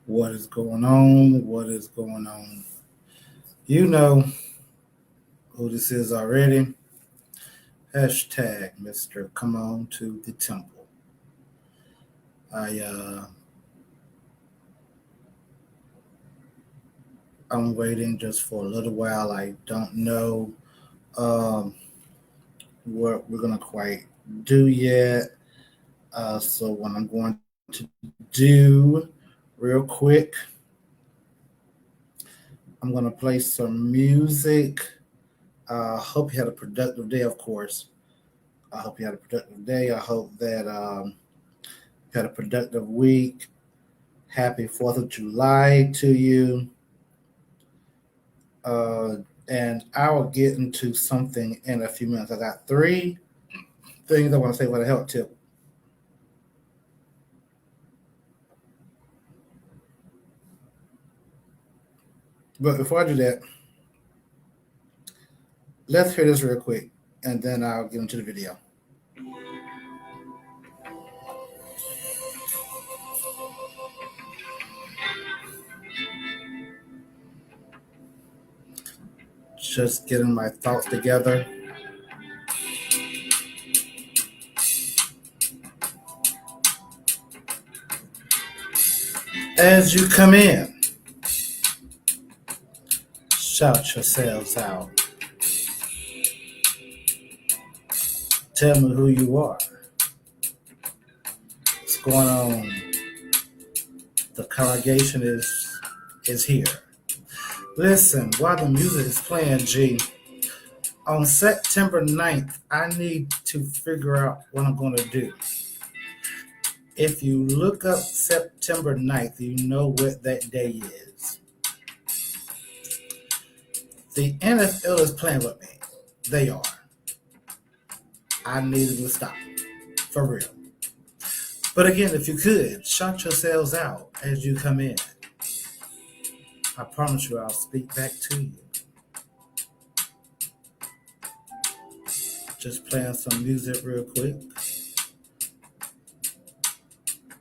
What is going on? What is going on? You know who this is already. Hashtag Mr. Come On to the Temple. I I'm waiting just for a little while. I don't know um, what we're gonna quite do yet. So what I'm going to do real quick, I'm gonna play some music. Hope you had a productive day, of course. I hope you had a productive day. I hope that you had a productive week. Happy 4th of July to you. Uh, and I'll get into something in a few minutes. I got three things I want to say for the health tip. But before I do that, let's hear this real quick, and then I'll get into the video. Just getting my thoughts together. As you come in, shout yourselves out. Tell me who you are. What's going on? The congregation is here. Listen, while the music is playing, G, on September 9th, I need to figure out what I'm going to do. If you look up September 9th, you know what that day is. The NFL is playing with me. They are. I needed to stop. For real. But again, if you could, shout yourselves out as you come in. I promise you I'll speak back to you. Just playing some music real quick.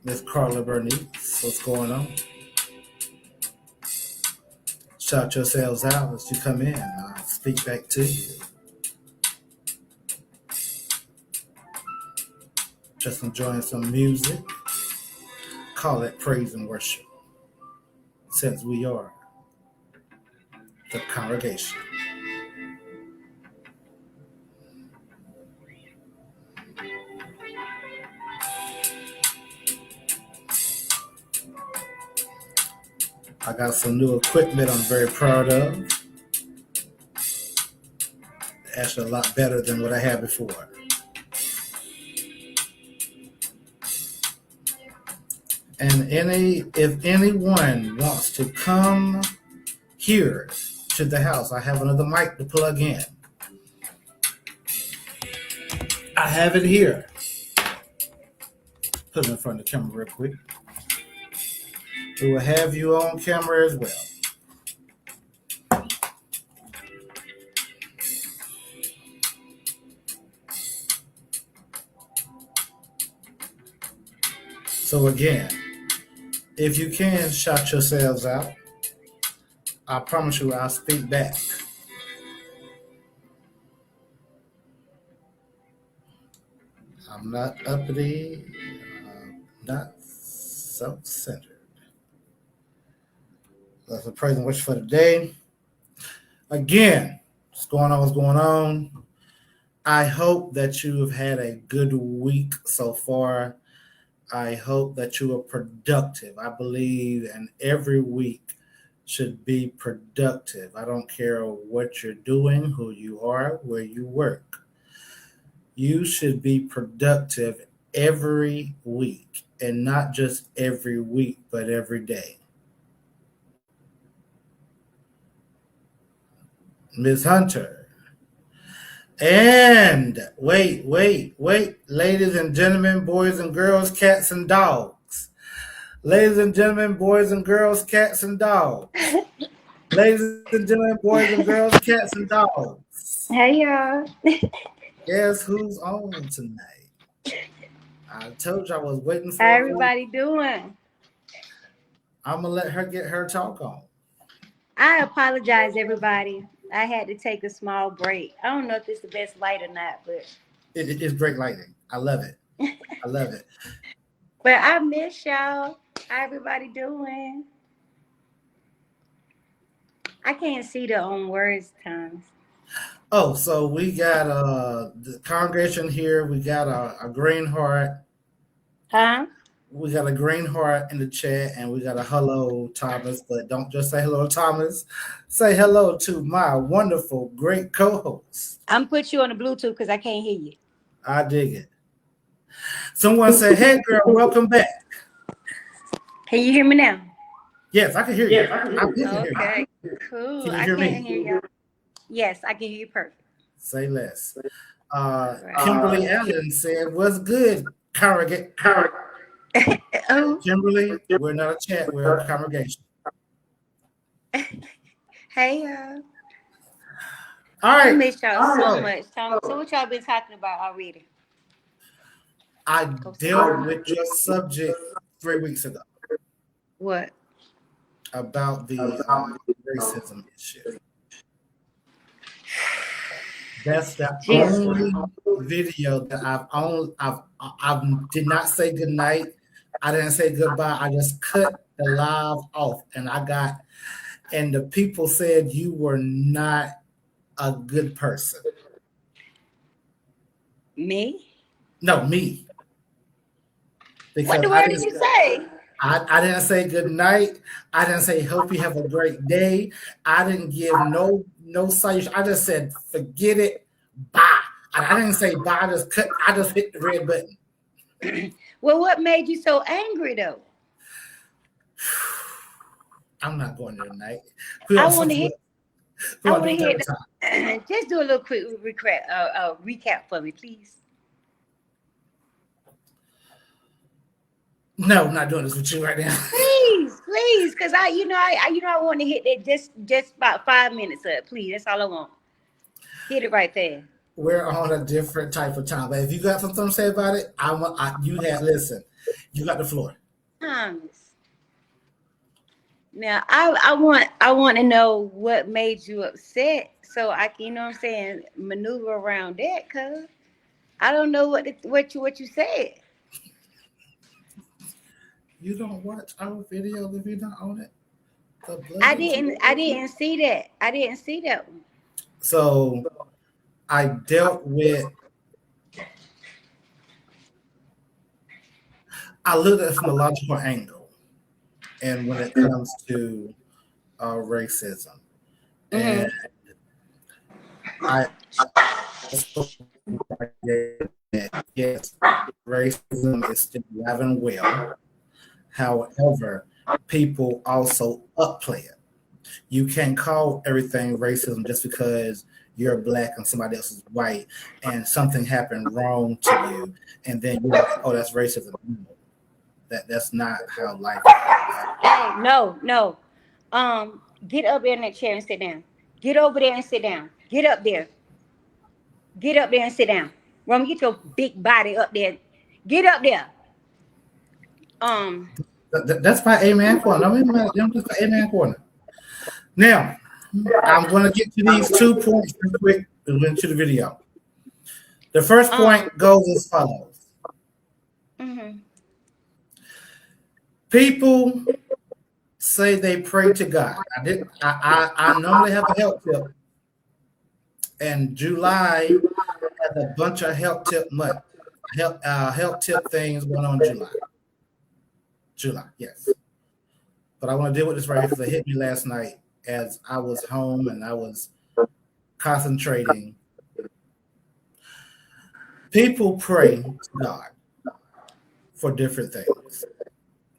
Miss Carla Bernice, what's going on? Shout yourselves out as you come in. I'll speak back to you. Just enjoying some music. Call it praise and worship. Since we are the congregation. I got some new equipment I'm very proud of. Actually, a lot better than what I had before. And if anyone wants to come here to the house, I have another mic to plug in. I have it here. Put it in front of the camera real quick. We will have you on camera as well. So again, if you can shout yourselves out, I promise you I'll speak back. I'm not uppity, not self-centered. That's a praise and worship for the day. Again, what's going on? What's going on? I hope that you have had a good week so far. I hope that you are productive. I believe in every week should be productive. I don't care what you're doing, who you are, where you work. You should be productive every week, and not just every week, but every day. Ms. Hunter. And wait, ladies and gentlemen, boys and girls, cats and dogs. Ladies and gentlemen, boys and girls, cats and dogs. Ladies and gentlemen, boys and girls, cats and dogs. Hey y'all. Guess who's on tonight? I told you I was waiting How for a voice. everybody doing? I'm gonna let her get her talk on. I apologize, everybody. I had to take a small break. I don't know if it's the best light or not, It's great lighting. I love it. I love it. I miss y'all. How everybody doing? I can't see the words times. Oh, so we got the congregation here. We got a green heart. Huh? We got a green heart in the chat, and we got a hello, Thomas. But don't just say hello, Thomas. Say hello to my wonderful, great co-host. I'm put you on the Bluetooth because I can't hear you. I dig it. Someone said, "Hey, girl, welcome back." Can you hear me now? Yes, I can hear you. Okay, cool. Can you I hear can't me? hear you. Yes, I can hear you perfect. Say less. Right. Kimberly Allen said, "What's good, congregate?" Oh, Kimberly, we're not a chat, we're a congregation. hey, All I right. miss y'all so much. So what y'all been talking about already? I Go say dealt with your subject 3 weeks ago what? about the racism issue. That's the Jesus. only video that I've did not say goodnight. I didn't say goodbye. I just cut the live off, and the people said you were not a good person. Me? No, me. What Because the word did you say? I didn't say good night. I didn't say hope you have a great day. I didn't give no solution. I just said forget it. Bye. I didn't say bye. I just hit the red button. Well, what made you so angry though? I'm not going there tonight. I want to hear. I want to hear. Time. Just do a little quick recap for me, please. No, I'm not doing this with you right now. Please, because I want to hit that just about 5 minutes up. Please, that's all I want. Hit it right there. We're on a different type of time, but if you got something to say about it, listen. You got the floor. Thomas. Now, I want to know what made you upset, so I can, what I'm saying, maneuver around that. Cause I don't know what you said. You don't watch our video if you're not on it. I didn't see that. I didn't see that one. So I dealt with. I looked at it from a logical angle, and when it comes to racism, and I yes, racism is still alive and well. However, people also upplay it. You can't call everything racism just because you're black and somebody else is white and something happened wrong to you, and then you're like, oh, that's racism. That's not how life is. Hey, no. Get up there in that chair and sit down. Get over there and sit down. Get up there. Get up there and sit down. Roman, get your big body up there. Get up there. Um, That's my Amen corner. I'm just my Amen corner. Now, I'm going to get to these 2 points real quick and went to the video. The first point goes as follows. Mm-hmm. People say they pray to God. I normally have a health tip, and July has a bunch of health tip things going on in July. July, yes. But I want to deal with this right here because it hit me last night as I was home and I was concentrating. People pray to God for different things,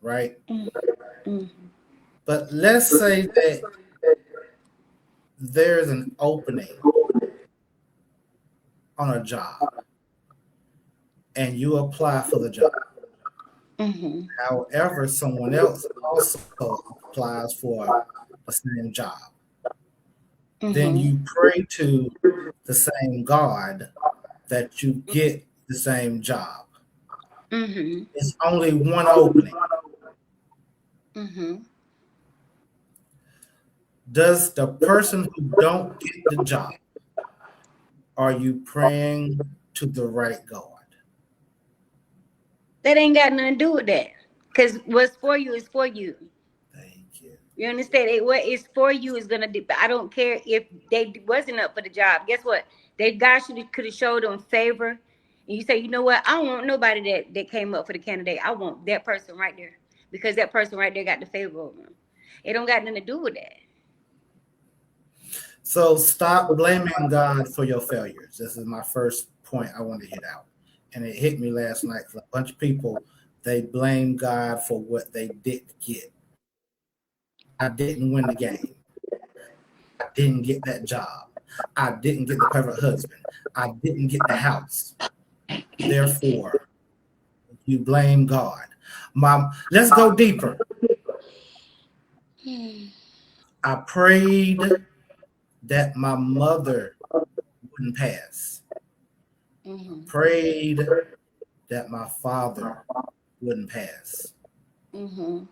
right? Mm-hmm. But let's say that there's an opening on a job and you apply for the job. Mm-hmm. However, someone else also applies for the same job. Mm-hmm. Then you pray to the same God that you get the same job. Mm-hmm. It's only one opening. Mm-hmm. Does the person who don't get the job, are you praying to the right God? That ain't got nothing to do with that. Because what's for you is for you. Thank you. You understand? What is for you is gonna do. I don't care if they wasn't up for the job. Guess what? God could have showed them favor, and you say, you know what? I don't want nobody that came up for the candidate. I want that person right there because that person right there got the favor over them. It don't got nothing to do with that. So stop blaming God for your failures. This is my first point I want to hit out. And it hit me last night. A bunch of people, they blame God for what they didn't get. I didn't win the game. I didn't get that job. I didn't get the perfect husband. I didn't get the house. Therefore, you blame God. Mom, let's go deeper. I prayed that my mother wouldn't pass. Prayed that my father wouldn't pass. And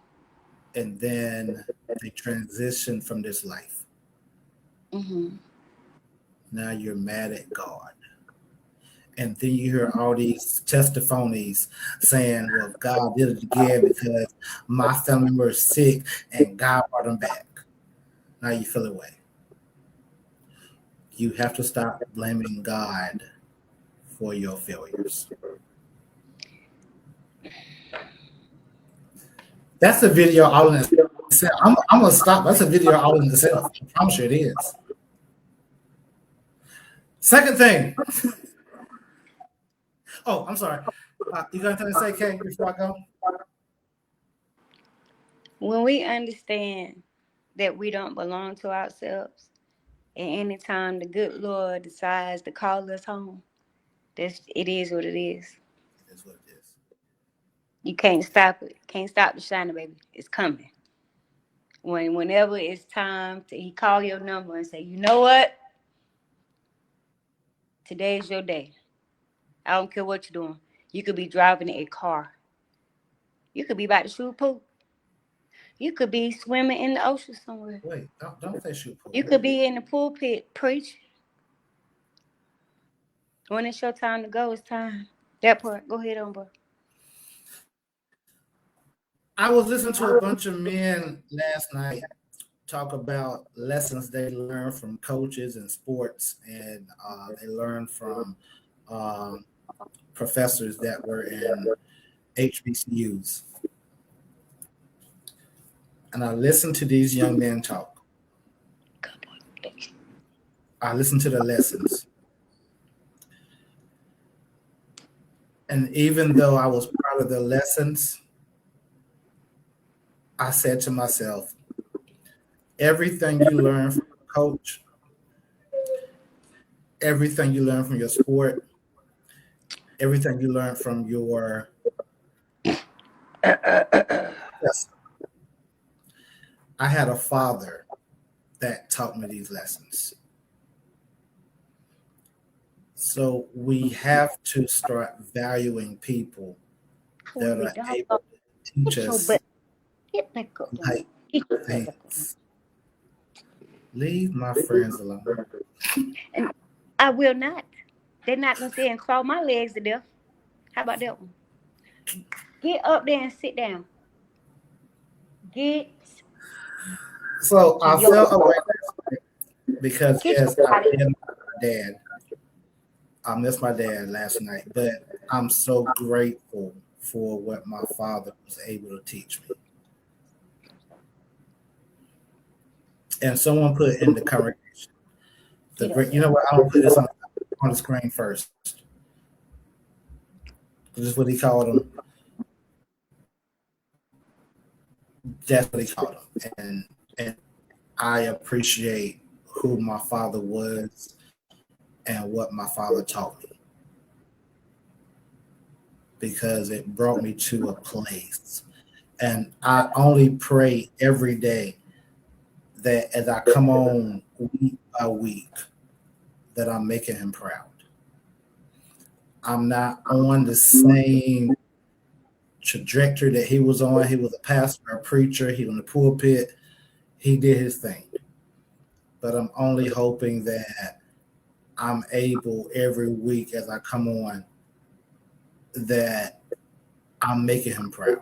then they transitioned from this life. Now you're mad at God. And then you hear all these testimonies saying, well, God did it again because my family member is sick and God brought them back. Now you feel away. You have to stop blaming God for your failures. That's a video all in itself. I'm going to stop. That's a video all in itself. I promise you it is. Second thing. Oh, I'm sorry. You got anything to say, Kay, before I go? When we understand that we don't belong to ourselves, and anytime the good Lord decides to call us home, it is what it is. It is what it is. You can't stop it. Can't stop the shining, baby. It's coming. Whenever it's time he call your number and say, you know what? Today's your day. I don't care what you're doing. You could be driving a car. You could be about to shoot pool. You could be swimming in the ocean somewhere. Wait, don't say shoot pool. You could be in the pulpit preaching. When it's your time to go, it's time. That part. Go ahead on, bro. I was listening to a bunch of men last night talk about lessons they learned from coaches in sports, and they learned from professors that were in HBCUs. And I listened to these young men talk. I listened to the lessons. And even though I was proud of the lessons, I said to myself, everything you learn from a coach, everything you learn from your sport, everything you learn from your I had a father that taught me these lessons. So we have to start valuing people that are able to teach us like things. Leave my friends alone. And I will not. They're not going to say and claw my legs to death. How about that one? Get up there and sit down. So I felt away because yes, I missed my dad last night, but I'm so grateful for what my father was able to teach me. And someone put in the congregation, you know what? I'll put this on the screen first. This is what he called him. That's what he called him. And I appreciate who my father was and what my father taught me, because it brought me to a place. And I only pray every day that as I come on week by week, that I'm making him proud. I'm not on the same trajectory that he was on. He was a pastor, a preacher. He was in the pulpit. He did his thing. but I'm only hoping that I'm able every week as I come on that I'm making him proud.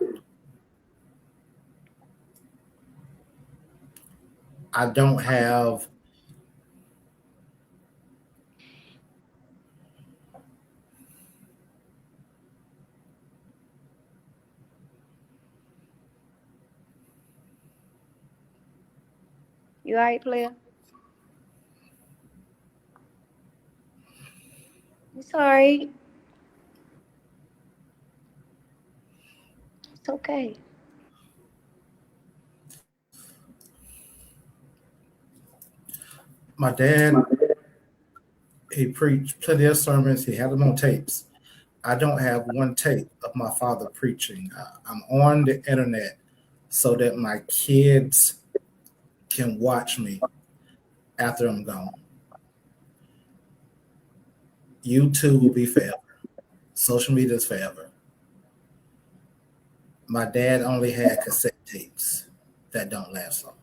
I don't have You all right, player? It's all right. It's okay. my dad. He preached plenty of sermons. He had them on tapes. I don't have one tape of my father preaching. I'm on the internet so that my kids can watch me after I'm gone. YouTube will be forever. Social media is forever. My dad only had cassette tapes that don't last long.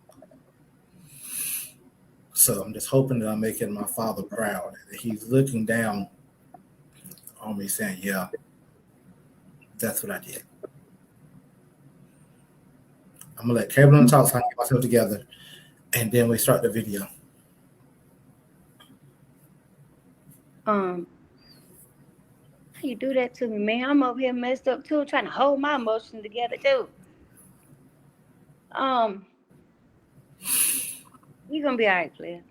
So I'm just hoping that I'm making my father proud. That he's looking down on me saying, yeah, that's what I did. I'm going to let Caitlin talk so I can get myself together. And then we start the video. How you do that to me, man? I'm over here messed up too, trying to hold my emotions together too. You gonna be all right, player.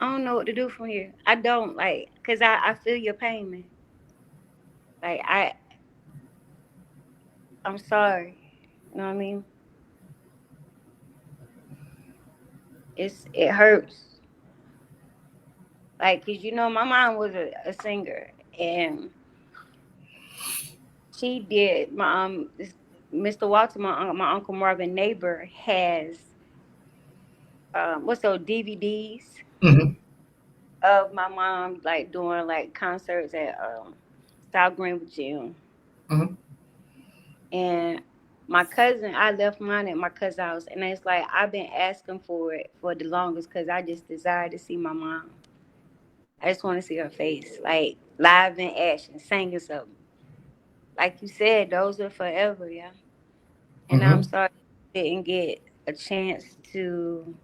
I don't know what to do from here. I don't cause I feel your pain, man. Like I'm sorry. You know what I mean? It hurts. Like, cause my mom was a singer, and she did Mr. Walter, my Uncle Marvin neighbor has what's those DVDs of my mom like doing like concerts at South Greenwood Gym. And my cousin, I left mine at my cousin's house, and it's like I've been asking for it for the longest because I just desire to see my mom. I just want to see her face, like live in action, singing something. Like you said, those are forever, yeah. And I'm sorry I didn't get a chance to.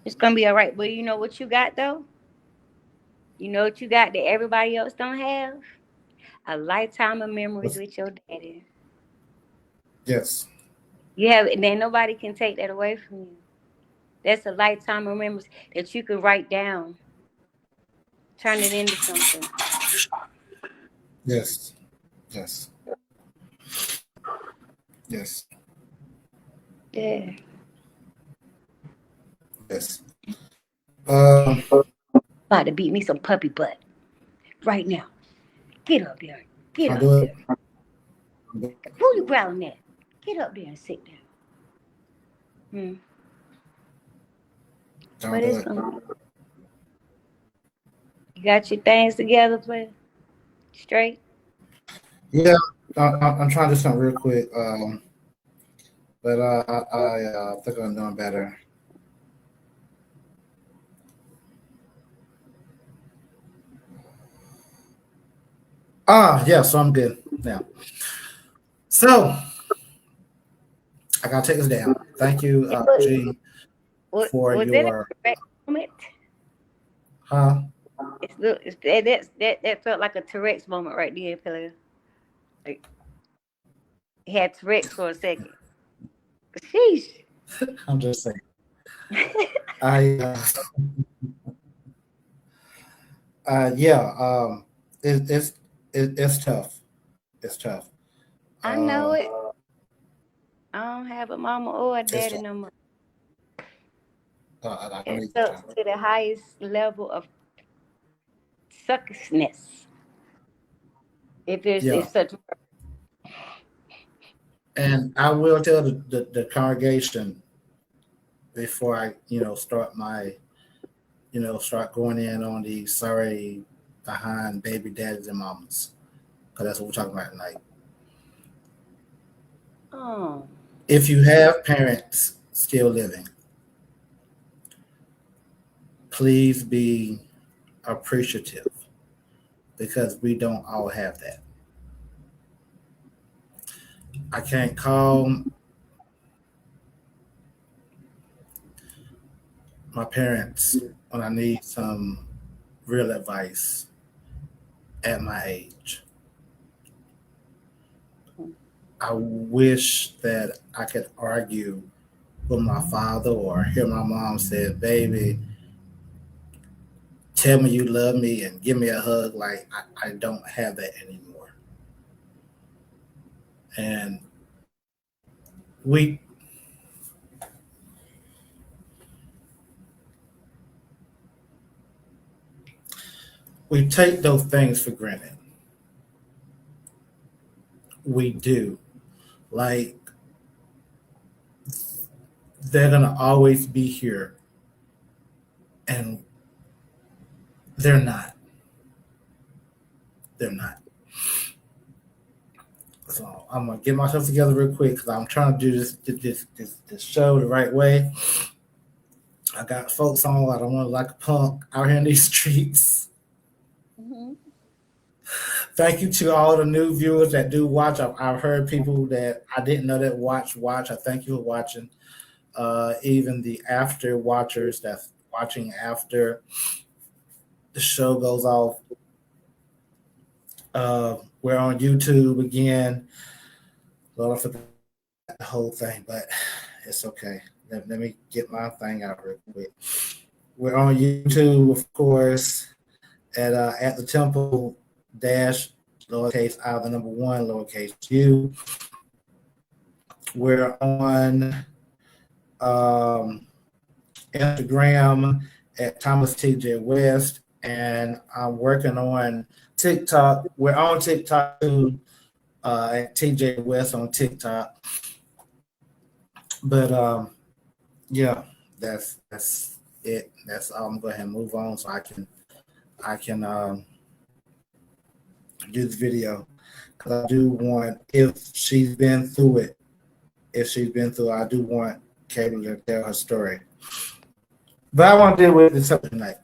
It's gonna be all right. But you know what you got though? You know what you got that everybody else don't have? A lifetime of memories with your daddy. Yes. You have, and then nobody can take that away from you. That's a lifetime of memories that you can write down, turn it into something. Yes. Yes. Yes. Yeah. Yes. About to beat me some puppy butt right now. Get up there. Get up there. Who you growling at? Get up there and sit down. But it's you got your things together, player? Straight? Yeah, I'm trying to do something real quick. But I think I'm doing better. Yeah, so I'm good now. So I gotta take this down. Thank you, G, for your moment. Huh? That felt like a Tourette's moment right there, player. Like, he had Tourette's for a second. Sheesh. I'm just saying. Yeah. It's tough. It's tough. I know it. I don't have a mama or a daddy no more. It's up to the highest level of suckersness. If it's such. And I will tell the congregation before I, start my, start going in on the sorry behind baby daddies and mamas, because that's what we're talking about tonight. Oh. If you have parents, still living. Please be appreciative because we don't all have that. I can't call my parents when I need some real advice at my age. I wish that I could argue with my father or hear my mom say, "Baby, tell me you love me and give me a hug." Like I don't have that anymore. And we we take those things for granted. We do. Like they're gonna always be here, and they're not. They're not. So I'm gonna get myself together real quick because I'm trying to do this show the right way. I got folks on. I don't want to like a punk out here in these streets. Mm-hmm. Thank you to all the new viewers that do watch. I've heard people that I didn't know that watch. I thank you for watching. Even the after watchers that's watching after the show goes off. We're on YouTube again. Lord, I forgot the whole thing, but it's okay. Let me get my thing out real quick. We're on YouTube, of course, at the Temple dash lowercase I the number one lowercase U. We're on Instagram at Thomas TJ West, and I'm working on TikTok. We're on TikTok too, at TJ West on TikTok. But yeah, that's it. That's all. I'm going to go ahead and move on so I can do the video because I do want if she's been through it, I do want Cable to tell her story. But I want to deal with this up tonight.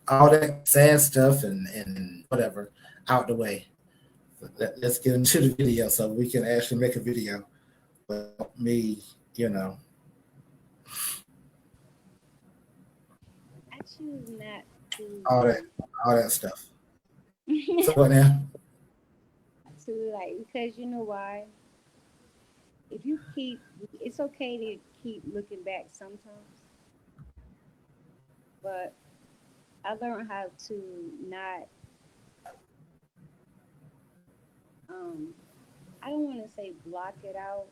All that sad stuff and whatever out the way. Let's get into the video so we can actually make a video with me, you know. I choose not to. All that stuff. So what now? To like, because you know why? If you keep, it's okay to keep looking back sometimes, but I learned how to not. Um, I don't want to say block it out.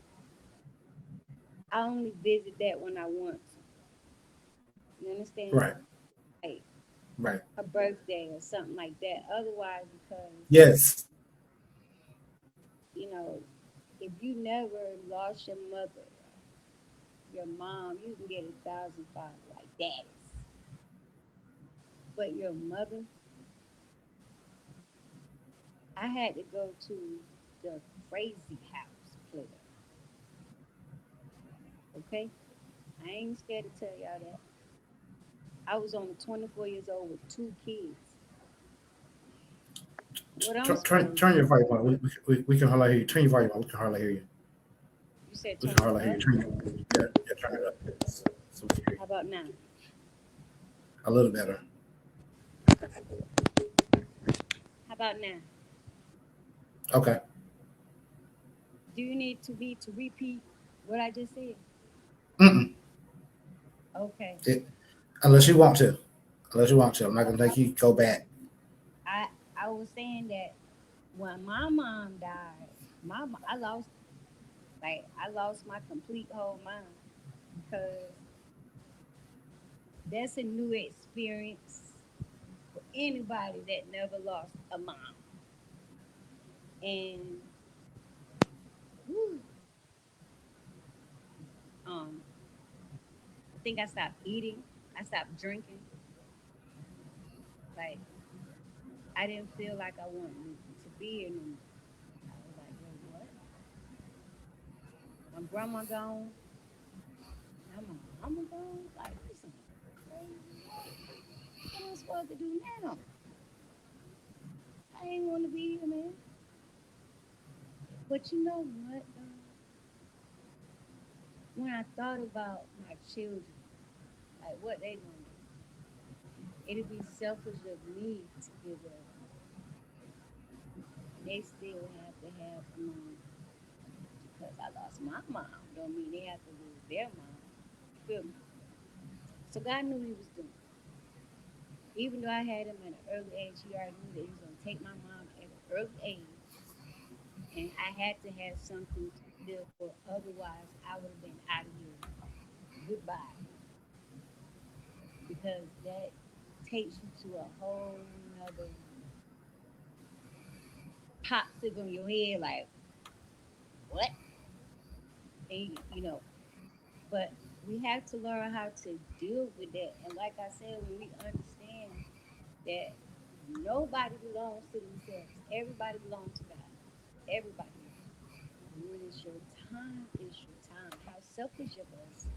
I only visit that when I want to. You understand? Right, Like right. a birthday or something like that. Otherwise, because Yes. you know, if you never lost your mother, your mom, you can get 1,005 like that. But your mother, I had to go to the crazy house player. Okay, I ain't scared to tell y'all that. I was only 24 years old with two kids. What I'm Turn saying, turn your volume on. We can hardly hear you. Turn your volume on. We can hardly hear you. you said We turn can it hardly hear up. you. Yeah, turn it up. So we can hear How you. about now? A little better. How about now? Okay. Do you need to repeat what I just said? Mm-mm. Okay. It, unless you want to. Unless you want to. I'm not gonna make you go back. I I was saying that when my mom died, I lost I lost my complete whole mind because that's a new experience for anybody that never lost a mom. And whew, um, I think I stopped eating, I stopped drinking. Like I didn't feel like I wanted to be here no more. I was like, wait, what? My grandma gone, mama gone. Like, listen, crazy. What am I supposed to do now? I ain't want to be here, man. But you know what? When I thought about my children, like what they gonna do, it'd be selfish of me to give up. They still have to have a mom because I lost my mom. Don't mean they have to lose their mom. You feel me? So God knew what He was doing. Even though I had him at an early age, He already knew that He was gonna take my mom at an early age, and I had to have something to live for. Otherwise, I would have been out of here. Goodbye, because that takes you to a whole nother popsicle in your head, like what? And, but we have to learn how to deal with that. And like I said, when we understand that nobody belongs to themselves, everybody belongs to God. Everybody. When it's your time, it's your time. How selfish of us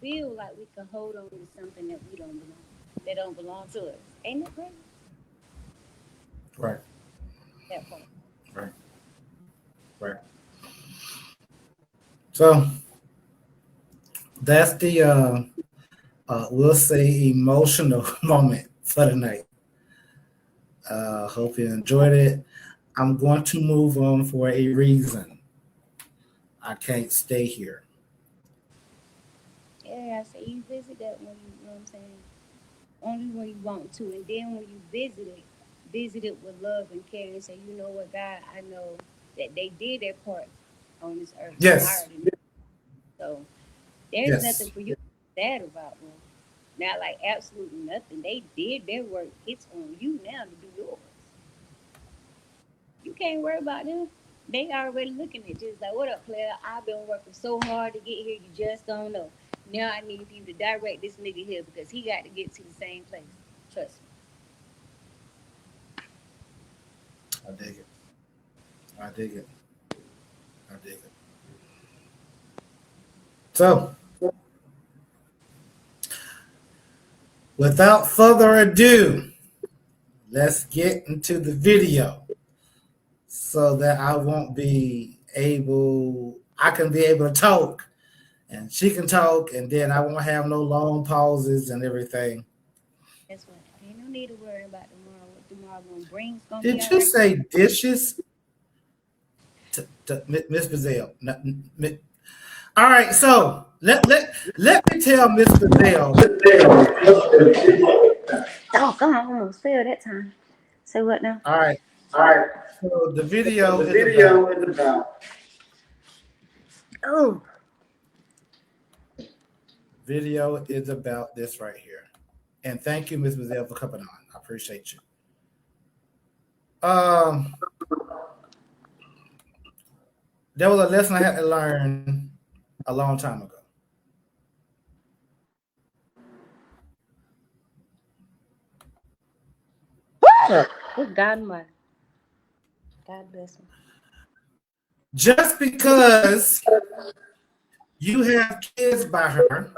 feel like we can hold on to something that we don't belong, that don't belong to us. Ain't that crazy? Right. That part. Right. Right. So that's the we'll say emotional moment for the night. Hope you enjoyed it. I'm going to move on for a reason. I can't stay here. Yeah, I say you visit that when you know what I'm saying? Only when you want to. And then when you visit it with love and care and say, you know what, God, I know that they did their part on this earth. I Yes. already know. So there's Yes. nothing for you to be sad about, man. Not like absolutely nothing. They did their work. It's on you now to do yours. You can't worry about them. They already looking at you. It's like, what up, player? I've been working so hard to get here. You just don't know. Now I need you to direct this nigga here because he got to get to the same place. Trust I dig it. I dig it. I dig it. So, without further ado, let's get into the video so that I can be able to talk and she can talk, and then I won't have no long pauses and everything. me. That's what. Ain't no need to worry about tomorrow. What tomorrow gonna bring? It's gonna be Did all you right. say dishes to Miss Bazell? All right, so let me tell Miss Bazell. Oh, God, I almost failed that time. Say what now? All right, All right. so the So video the is about video is about. Oh, this right here. And thank you, Miss Bazell, for coming on. I appreciate you. Um, there was a lesson I had to learn a long time ago. good God, my God bless him. Just because you have kids by her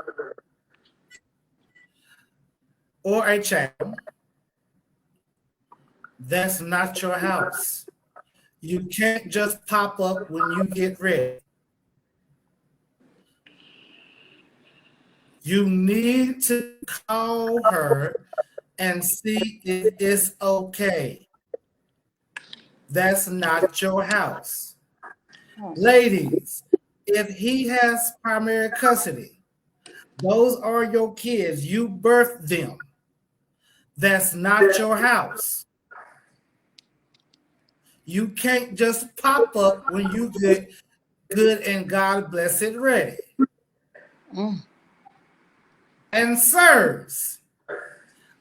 or a child, that's not your house. You can't just pop up when you get ready. You need to call her and see if it's okay. That's not your house. Ladies, if he has primary custody, those are your kids. You birthed them. That's not your house. You can't just pop up when you get good and God bless it ready. And sirs,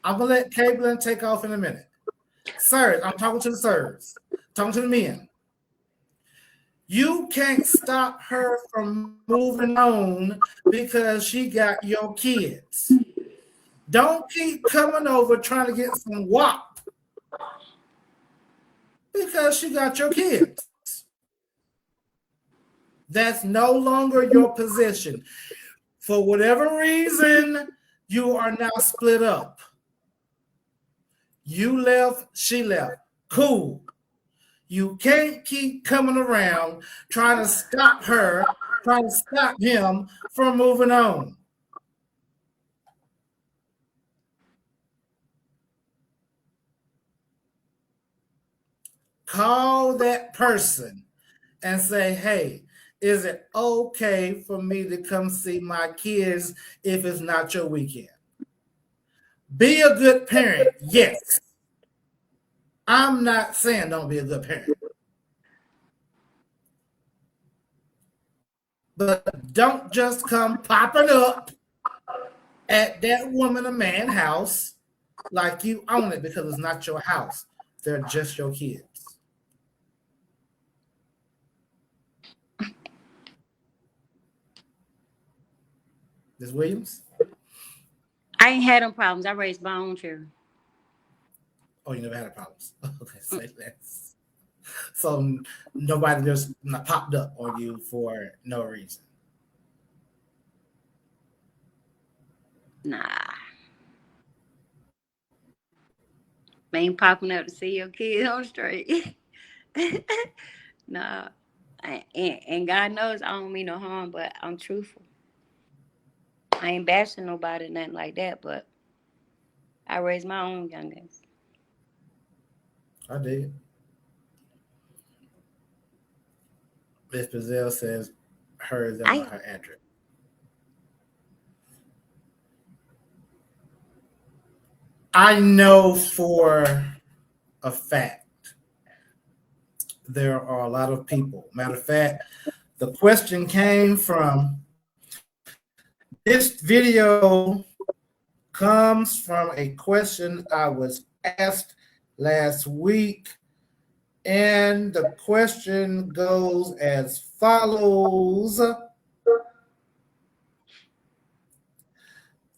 I'm gonna let Caitlin take off in a minute. Sirs, I'm talking to the sirs, talking to the men. You can't stop her from moving on because she got your kids. Don't keep coming over trying to get some wop because she got your kids. That's no longer your position. For whatever reason, you are now split up. You left, she left. Cool. You can't keep coming around trying to stop her, trying to stop him from moving on. Call that person and say, hey, is it okay for me to come see my kids if it's not your weekend? Be a good parent, yes. I'm not saying don't be a good parent. But don't just come popping up at that woman or man house like you own it because it's not your house. They're just your kids. Ms. Williams? I ain't had them problems. I raised my own children. Oh, you never had problems. Okay, say less. So nobody just popped up on you for no reason. Nah. Ain't popping up to see your kids on the street. Nah. And God knows I don't mean no harm, but I'm truthful. I ain't bashing nobody, nothing like that, but I raised my own youngins. I did. Miss Bazell says hers and her address. I know for a fact there are a lot of people. Matter of fact, the question came from this video comes from a question I was asked last week. And the question goes as follows.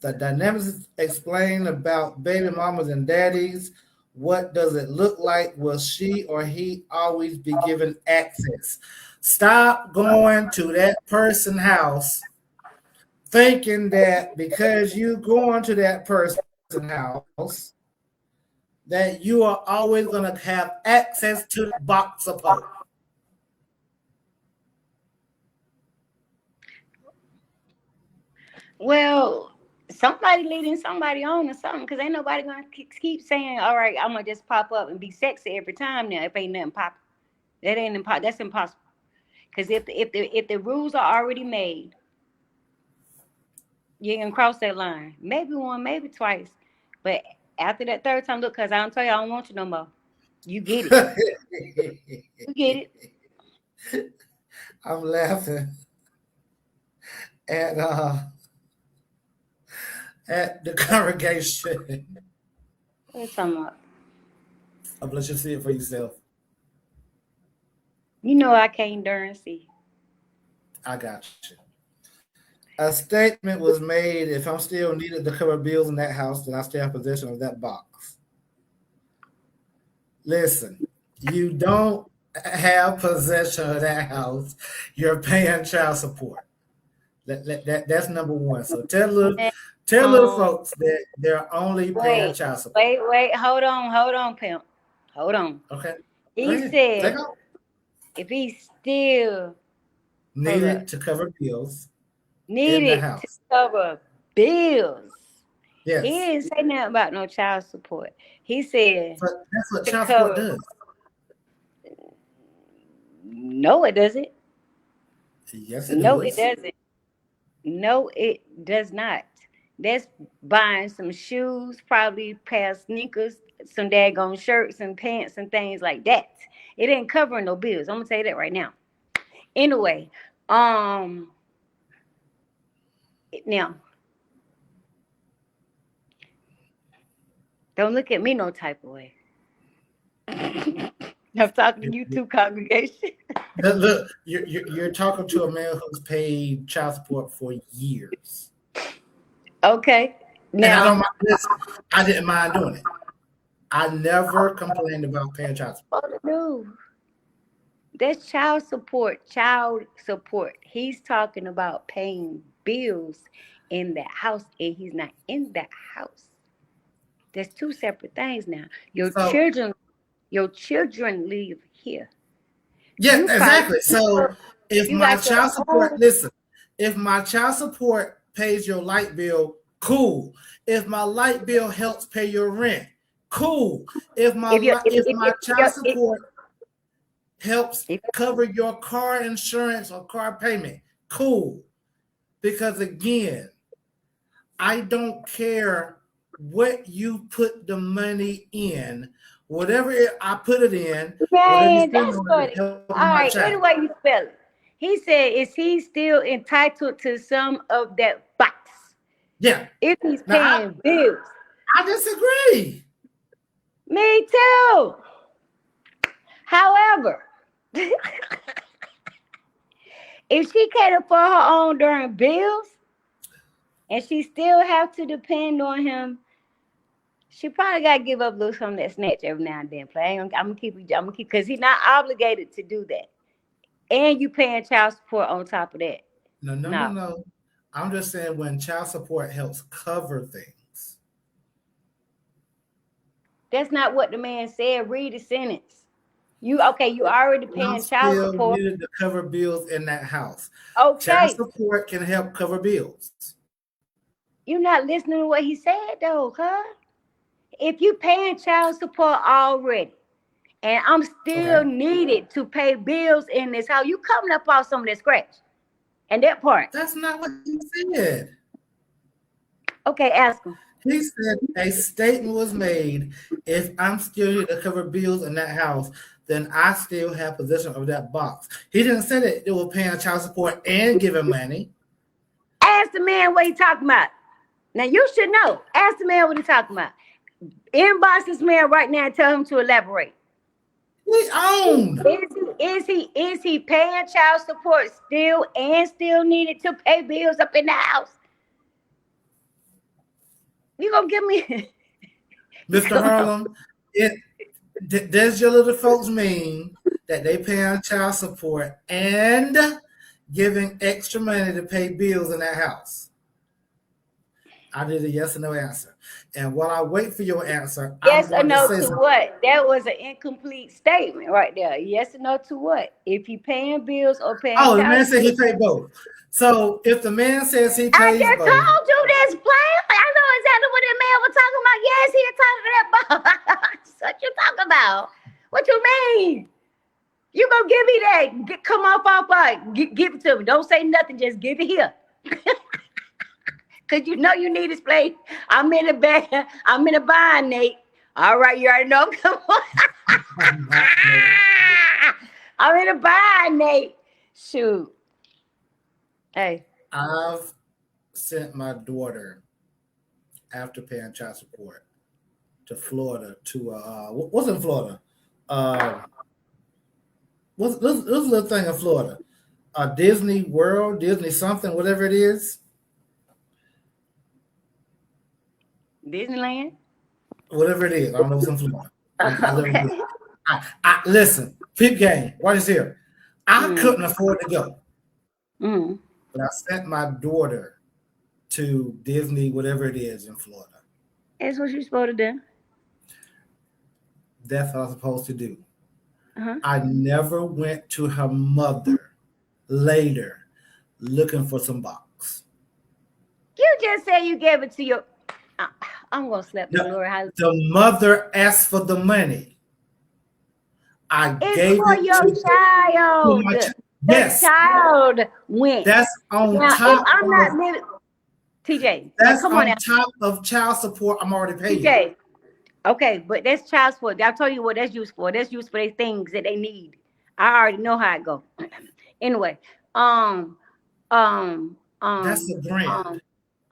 The dynamics explained about baby mamas and daddies. What does it look like? Will she or he always be given access? Stop going to that person's house thinking that because you going to that person's house, that you are always going to have access to the box of hope. Well, somebody leading somebody on or something, because ain't nobody going to keep saying, all right, I'm going to just pop up and be sexy every time now if ain't nothing popping. That ain't impossible. That's impossible. Because if the rules are already made, you can cross that line. Maybe one, maybe twice. But after that third time, look, because I don't tell you I don't want you no more. You get it. You get it. I'm laughing at the congregation. What are you talking about? I'll let you see it for yourself. You know I can't darn see. I got you. A statement was made, if I'm still needed to cover bills in that house, then I stay in possession of that box. Listen, you don't have possession of that house. You're paying child support. That's number one. So tell little folks that they're only paying child support. Wait, hold on, pimp. Hold on. Okay. He said if he still needed to cover bills. Needed to cover bills. Yes. He didn't say nothing about no child support. He said but that's what child support does. No, it doesn't. Yes, it no, does. it doesn't. No, it does not. That's buying some shoes, probably a pair of sneakers, some daggone shirts and pants and things like that. It ain't covering no bills. I'm gonna tell you that right now. Anyway, now don't look at me no type of way. I'm talking to you two, congregation. Look, you're talking to a man who's paid child support for years. Okay. Now, I didn't mind doing it. I never complained about paying child support. No. That's child support. Child support. He's talking about paying bills in that house and he's not in that house. There's two separate things now. So Your children live here. yeah, You exactly. probably So if you my got your child support, own. listen, if my child support pays your light bill, cool. If my light bill helps pay your rent, cool. If my If you if my child support helps if cover your car insurance or car payment, cool. Because again, I don't care what you put the money in, I put it in, whatever you man, spend that's on it, funny. is helping All my right, child. anyway you spell it. He said, is he still entitled to some of that box Yeah. if he's Now paying bills? I disagree. Me too. However, if she can't afford her own darn bills and she still have to depend on him, she probably got to give up a little something that snatch every now and then. Play. I'm gonna keep because he's not obligated to do that, and you paying child support on top of that. No, No. I'm just saying when child support helps cover things. that's not what the man said. Read the sentence. You already I'm paying child still support. needed to cover bills in that house. Child Okay, support can help cover bills. you're not listening to what he said though, huh? If you paying child support already, and I'm Okay. still needed to pay bills in this house, you coming up off some of that scratch. And that part. That's not what he said. Okay, ask him. He said a statement was made. If I'm still here to cover bills in that house, then I still have possession of that box. He didn't say that they were paying child support and giving money. Ask the man what he talking about. Now you should know. Ask the man what he talking about. Inbox this man right now and tell him to elaborate. He owned. Is he paying child support still needed to pay bills up in the house? You gonna give me Mr. Harlem, does your little folks mean that they paying child support and giving extra money to pay bills in that house? I did a yes or no answer. And while I wait for your answer, yes I'm or going to no say to something. what? That was an incomplete statement right there. Yes or no to what? If he paying bills or paying Oh, the child man said he support. paid both. So if the man says he I pays just both, told you this plan. I know exactly what that man was talking about. Yes, he talking that box. What you talking about? What you mean? You gonna give me that? Come off, give it to me. Don't say nothing. Just give it here. Cause you know you need this plate. I'm in the bag. I'm in the bind, Nate. All right, you already know. Come on. I'm in the bind, Nate. Shoot. Hey. I've sent my daughter after paying child support to Florida to what's in Florida? What's this little thing in Florida? Disney World, Disney something, whatever it is. Disneyland. Whatever it is. I don't know what's in Florida. I live in Okay. Florida. Listen, peep game. Watch this here. I couldn't afford to go. Mm. But I sent my daughter to Disney, whatever it is in Florida. That's what you're supposed to do. That's what I was supposed to do. Uh-huh. I never went to her mother later looking for some box. You just said you gave it to your. I'm gonna slap the Lord. The mother asked for the money. I It's gave for it your to child. Yes. The child went. That's on Now, top. if I'm not living, TJ, That's come on on now. top of child support I'm already paying. TJ, okay, but that's child support. I'll tell you what that's used for. That's used for the things that they need. I already know how it go. Anyway, That's the grant.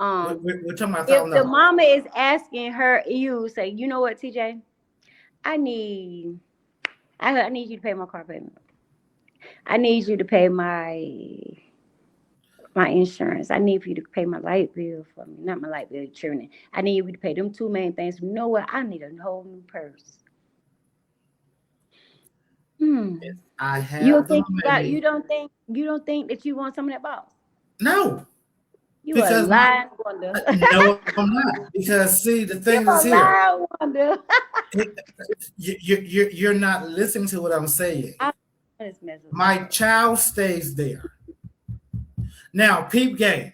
We're talking about if the $1,000. mama is asking her, you say, you know what, TJ, I need you to pay my car payment. I need you to pay my insurance. I need for you to pay my light bill for me. Not my light bill, churning. I need you to pay them two main things. You know what? I need a whole new purse. I have You the money. you don't think that you want some of that box? No. You a Because lying wonder. no, I'm not. Because see, the You thing a is here, lying wonder. you're not listening to what I'm saying. I'm just messing with My child stays there. Now, peep game.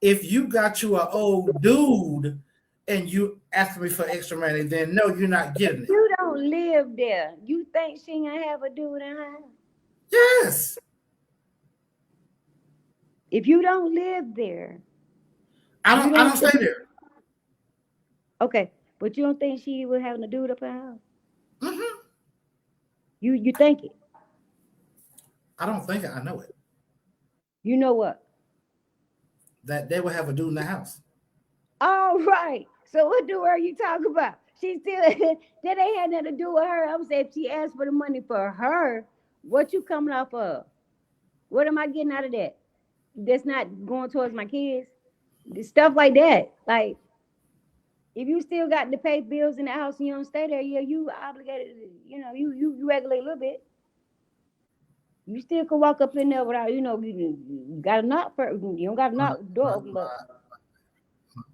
If you got you an old dude and you ask me for extra money, then no, you're not getting it. you. Don't live there. You think she gonna have a dude in her house? Yes. If you don't live there, I you don't don't. stay there. Okay, but you don't think she would have a dude up in her house? Mm-hmm. You think it? I don't think it. I know it. You know what? That they will have a dude in the house. All right. So what dude are you talking about? She still that ain't had nothing to do with her. I'm saying if she asked for the money for her, what you coming off of? What am I getting out of that? That's not going towards my kids. Stuff like that. Like if you still got to pay bills in the house and you don't stay there, yeah, you obligated. You regulate a little bit. You still can walk up in there without, you got to knock first. You don't got to My, knock the door my, open,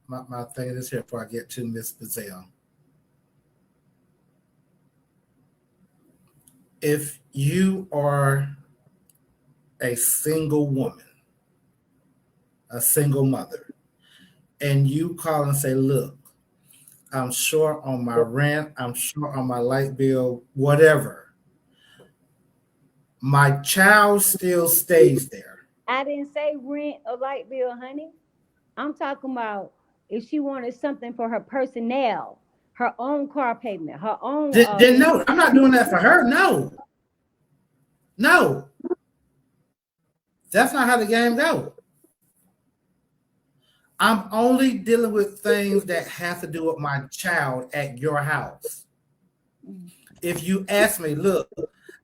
but my thing is here before I get to Miss Bazell. If you are a single woman, a single mother, and you call and say, look, I'm short on my rent, I'm short on my light bill, whatever, my child still stays there. I didn't say rent a light bill, honey. I'm talking about if she wanted something for her personnel, her own car payment, her own. Then no, I'm not doing that for her. No. No. That's not how the game goes. I'm only dealing with things that have to do with my child at your house. If you ask me, look,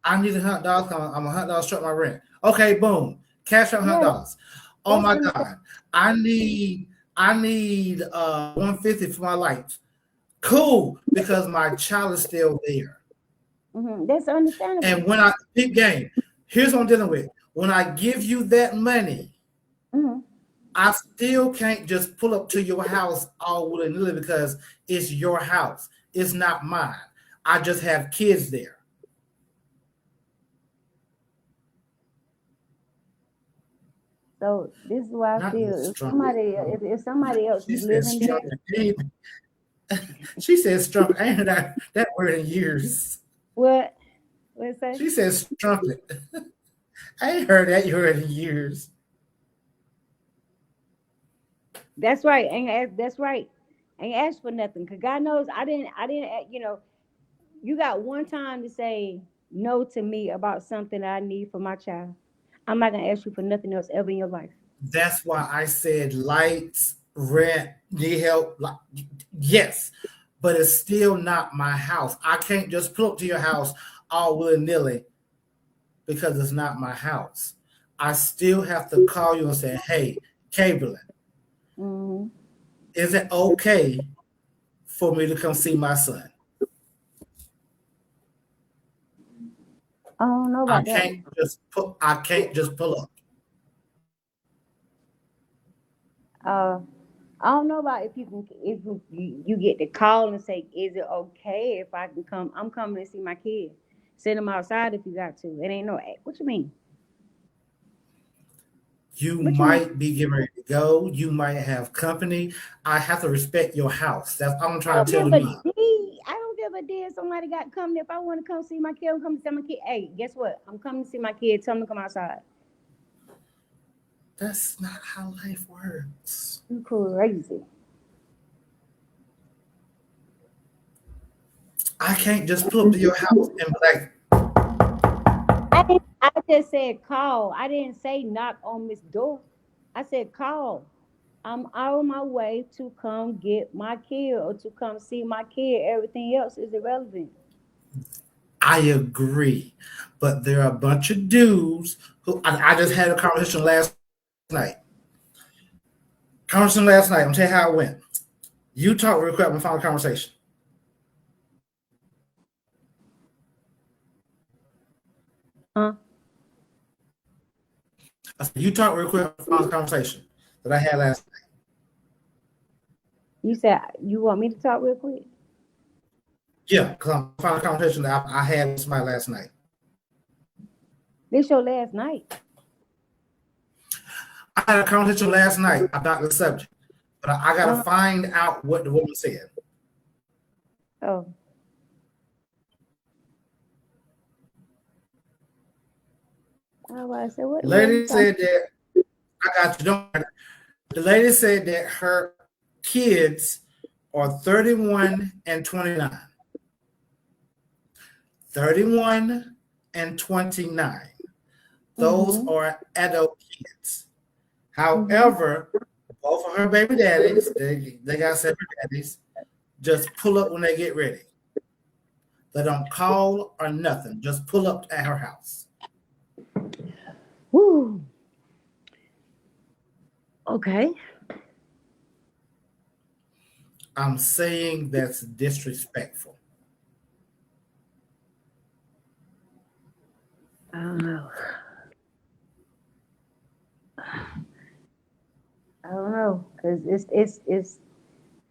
I need $100. I'm $100 short my rent. Okay, boom, cash out $100. Oh my God, I need 150 for my lights. Cool, because my child is still there. Mm-hmm. That's understandable. And when I big game, here's what I'm dealing with. When I give you that money, mm-hmm. I still can't just pull up to your house all willy-nilly because it's your house. It's not mine. I just have kids there. So this is why I feel if somebody else she is living there. She says strumpet. I ain't heard that word in years. What it say? She says strumpet. I ain't heard that word in years. That's right. That's right. Ain't asked for nothing. Cause God knows I didn't. You got one time to say no to me about something I need for my child. I'm not gonna ask you for nothing else ever in your life. That's why I said lights, rent, need help. Yes, but it's still not my house. I can't just pull up to your house all willy-nilly because it's not my house. I still have to call you and say, hey, Caitlin, Mm-hmm. is it okay for me to come see my son? I don't know about that. I can't just pull up. I don't know about if you get the call and say, is it okay if I can come? I'm coming to see my kid. Send them outside if you got to. It ain't no. What you mean? You might be getting ready to go. You might have company. I have to respect your house. That's all I'm trying to tell me. I don't give a damn. Somebody got company. If I want to come see my kid, I'm coming to see my kid. Hey, guess what? I'm coming to see my kid. Tell them to come outside. That's not how life works. You crazy. I can't just pull up to your house and be like, I just said call. I didn't say knock on Miss door. I said call. I'm on my way to come get my kid or to come see my kid. Everything else is irrelevant. I agree. But there are a bunch of dudes who I just had a conversation last night. I'm telling you how it went. You talk real quick, I'm gonna find a conversation. Huh? I said, you talk real quick, I'm gonna find a conversation. that I had last night. You said you want me to talk real quick? Yeah, because I'm found a conversation that I had with somebody last night. This your last night. I had a conversation last night about the subject, but I got to find out what the woman said. Oh. I said, what Lady said that I got you. Don't. The lady said that her kids are 31 and 29. 31 and 29. Those are adult kids. However, both of her baby daddies, they got separate daddies, just pull up when they get ready. They don't call or nothing. Just pull up at her house. Woo. Okay. I'm saying that's disrespectful. I don't know. I don't know, because it's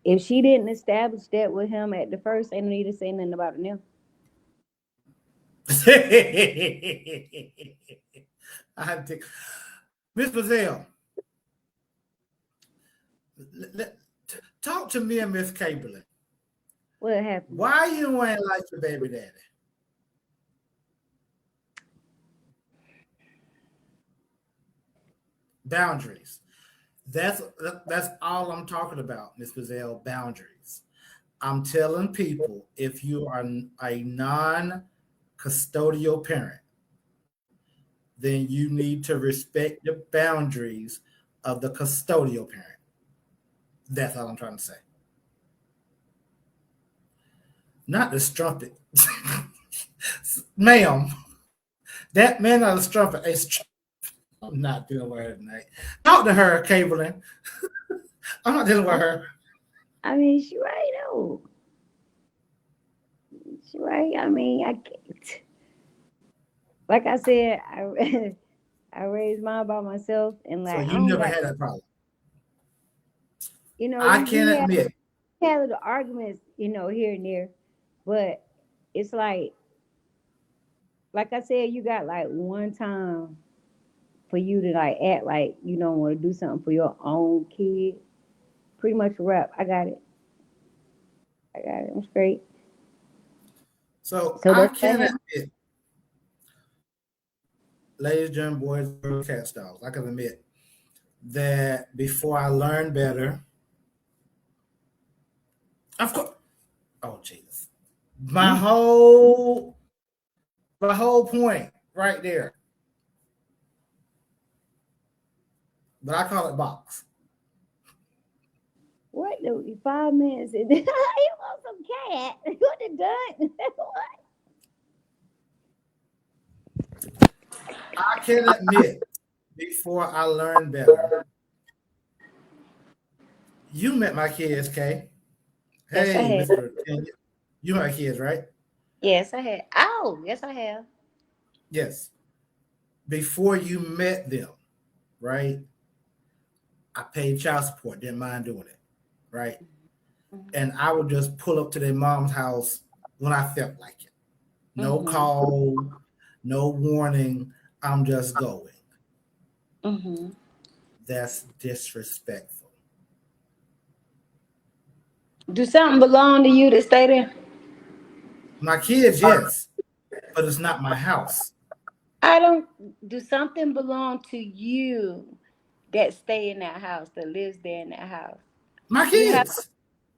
if she didn't establish that with him at the first, ain't no need to say nothing about it now. I think Miss Bazell, talk to me and Miss Caitlin. What happened? Why you ain't like your baby daddy? Boundaries. That's all I'm talking about, Miss Bazell. Boundaries. I'm telling people, if you are a non-custodial parent, then you need to respect the boundaries of the custodial parent. That's all I'm trying to say. Not the strumpet. Ma'am, that man not a strumpet. I'm not dealing with her tonight. Talk to her, Caitlin. I'm not dealing with her. I mean, she right though. She right. I mean, I can't. Like I said, I raised mine by myself, and like So you never had that problem. You know, I can admit. We had little arguments, here and there, but it's like I said, you got like one time for you to like act like you don't want to do something for your own kid. Pretty much a wrap. I got it. I'm straight. So I can admit, ladies, gentlemen, boys, girls, cats, dogs, I can admit that before I learned better, of course, oh Jesus, my whole point right there. But I call it box. What? 5 minutes? You want some cat? What the done? What? I can admit, before I learned better, you met my kids, Kay. Hey, yes, Mr. You met my kids, right? Yes, I had. Oh, yes, I have. Yes. Before you met them, right? I paid child support, didn't mind doing it, right? Mm-hmm. And I would just pull up to their mom's house when I felt like it. No call, no warning. I'm just going. That's disrespectful. Do something belong to you to stay there? My kids, yes, but it's not my house. Do something belong to you that stay in that house, that lives there in that house? My kids.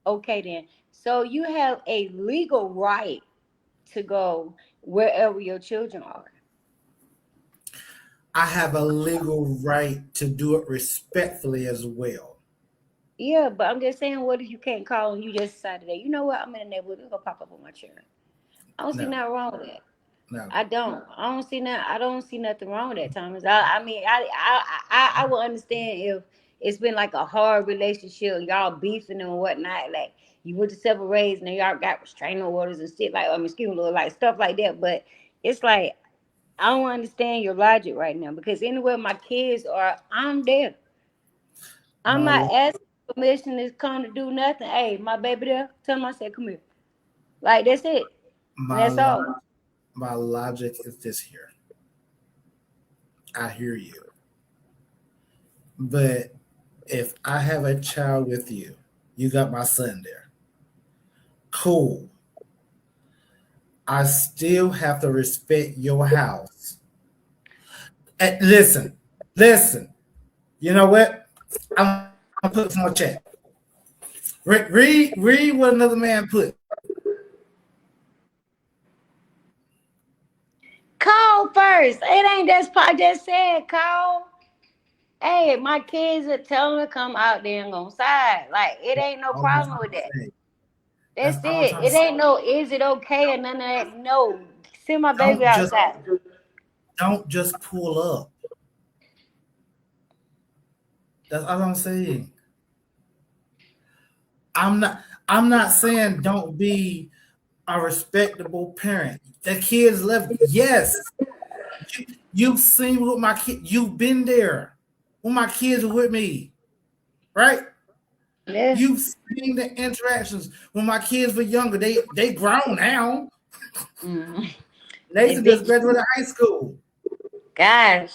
Okay, then. So you have a legal right to go wherever your children are. I have a legal right to do it respectfully as well. Yeah, but I'm just saying, what if you can't call and you just decided that, you know what, I'm in the neighborhood, it's gonna pop up on my children. I don't see nothing wrong with that. No. I don't see nothing wrong with that, Thomas. I will understand if it's been like a hard relationship, y'all beefing and whatnot, like you went to separate ways and y'all got restraining orders and shit, like like stuff like that. But it's like I don't understand your logic right now, because anywhere my kids are, I'm there. I'm My not asking permission to come to do nothing. Hey, my baby there, tell him I said, come here. Like, that's it. And my that's lo- all. my logic is this here. I hear you. But if I have a child with you, you got my son there. Cool. I still have to respect your house. And listen. You know what? I'm gonna put some more chat. Read what another man put. Call first. It ain't that's part just said, call. Hey, my kids are telling me to come out there and go side. Like, it ain't no All I'm problem trying with to that. say. That's That's all I'm it. trying to It say. ain't no, is it okay or none of that. No. Send my baby Don't just outside. don't just pull up. That's all I'm saying. I'm not saying don't be a respectable parent. The kids left. Yes. You've seen what my kid, you've been there when my kids were with me, right? Yeah. You've seen the interactions when my kids were younger. They grown now. Mm. They Nathan just big. graduated high school. Gosh.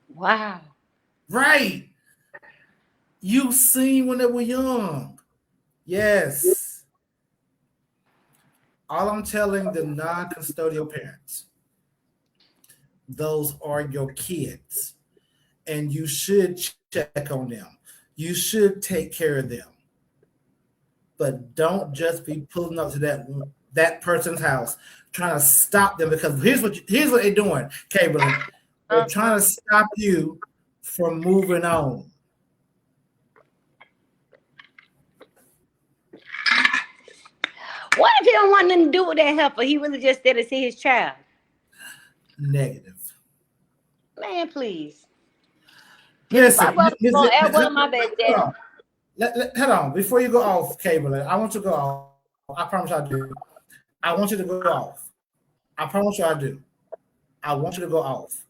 Wow. Right. You've seen when they were young. Yes. All I'm telling the non-custodial parents, those are your kids. And you should check on them. You should take care of them. But don't just be pulling up to that person's house trying to stop them, because here's what they're doing, Caitlin. They're trying to stop you from moving on. What if he don't want nothing to do with that helper? He really just there to see his child. Negative. Man, please. If I Listen, was gonna add one of my baby daddy. hold on. Before you go off, Caitlin, I want you to go off. I promise I do. I want you to go off. I promise you I do. I want you to go off.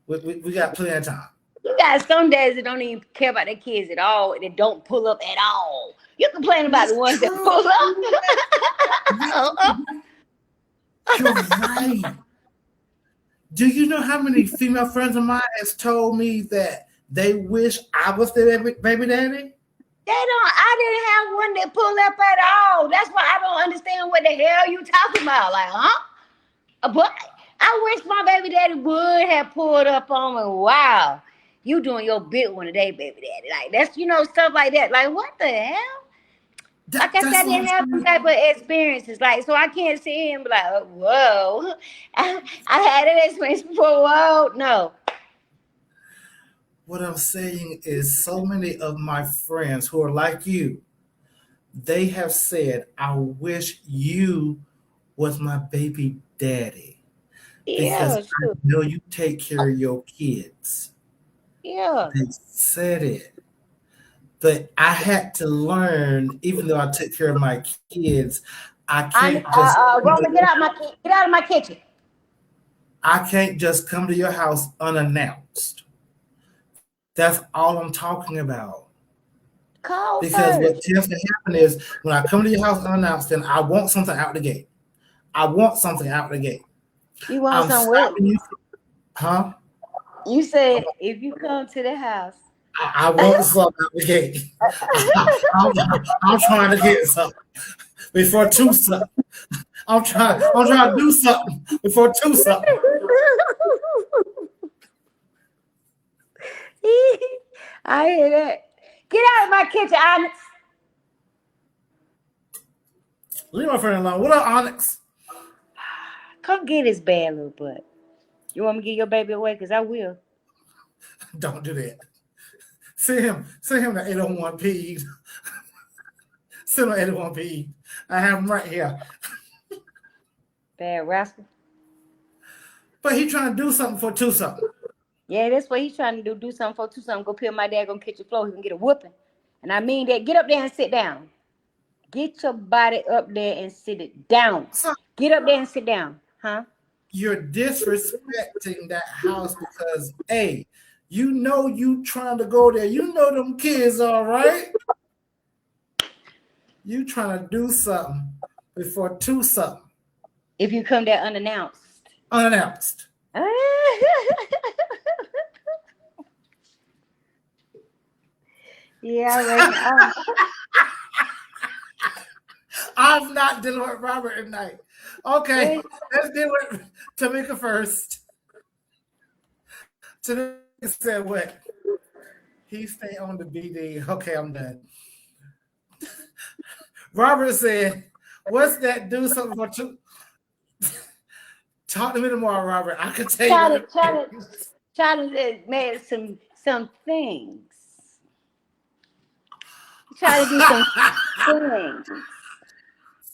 We got plenty of time. You got some dads that don't even care about their kids at all, and they don't pull up at all. You complain about the ones that pull up. You're right. Do you know how many female friends of mine has told me that they wish I was their baby daddy? They don't. I didn't have one that pull up at all. That's why I don't understand what the hell you talking about. Like, huh? But I wish my baby daddy would have pulled up on me. Wow, you doing your bit one today, baby daddy. Like that's stuff like that. Like what the hell? Like I said, I didn't have some type of experiences. Like so, I can't sit here and be like, oh, whoa, I had an experience before. Whoa, no. What I'm saying is, so many of my friends who are like you, they have said, I wish you was my baby daddy, because Yeah, I sure. know you take care of your kids. Yeah. They said it. But I had to learn, even though I took care of my kids, I can't just Roman, get out of my kitchen. I can't just come to your house unannounced. That's all I'm talking about. Call Because what first. tends to happen is, when I come to your house unannounced, then I want something out the gate. I want something out the gate. You want I'm some what? stopping you. Huh? You said if you come to the house. I want something out the gate. I'm trying to get something before two something. I'm trying to do something before two something. I hear that. Get out of my kitchen, Onyx. Leave my friend alone. What up, Onyx? Come get his bad little butt. You want me to give your baby away? Because I will. Don't do that. Send him to 801P. Send him to 801P. I have him right here. Bad rascal. But he trying to do something for two something. Yeah, that's what he's trying to do. Do something for two something. Go peel my dad on kitchen floor. He can get a whooping. And I mean that. Get up there and sit down. Get your body up there and sit it down. So Get up there and sit down. Huh? you're disrespecting that house because A, You know you trying to go there. You know them kids, all right? You trying to do something before 2 something. If you come there unannounced. Unannounced. Yeah, I reckon. I'm not dealing with Robert tonight. Okay, let's deal with Tamika first. Tamika said what? He stay on the BD. Okay, I'm done. Robert said, what's that? Do something for 2. Talk to me tomorrow, Robert. I can tell you. Charlie made some things. Try to do some things.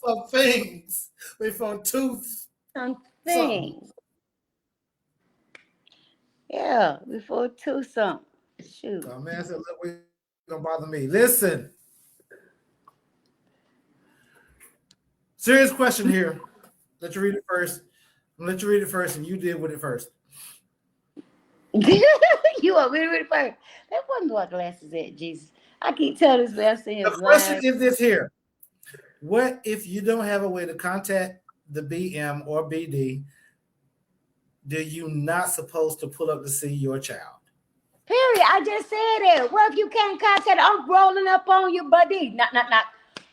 Some things before 2. Some things. Yeah, before 2 something. Shoot. Oh, man said, look, we don't bother me. Listen. Serious question here. Let you read it first. Let you read it first, and you deal with it first. You want me to read it first? That wasn't what glasses at, Jesus. I keep telling this man saying the question is this here. What if you don't have a way to contact the BM or BD? Do you not supposed to pull up to see your child? Period. I just said it. What if you can't contact? I'm rolling up on you, buddy. Not.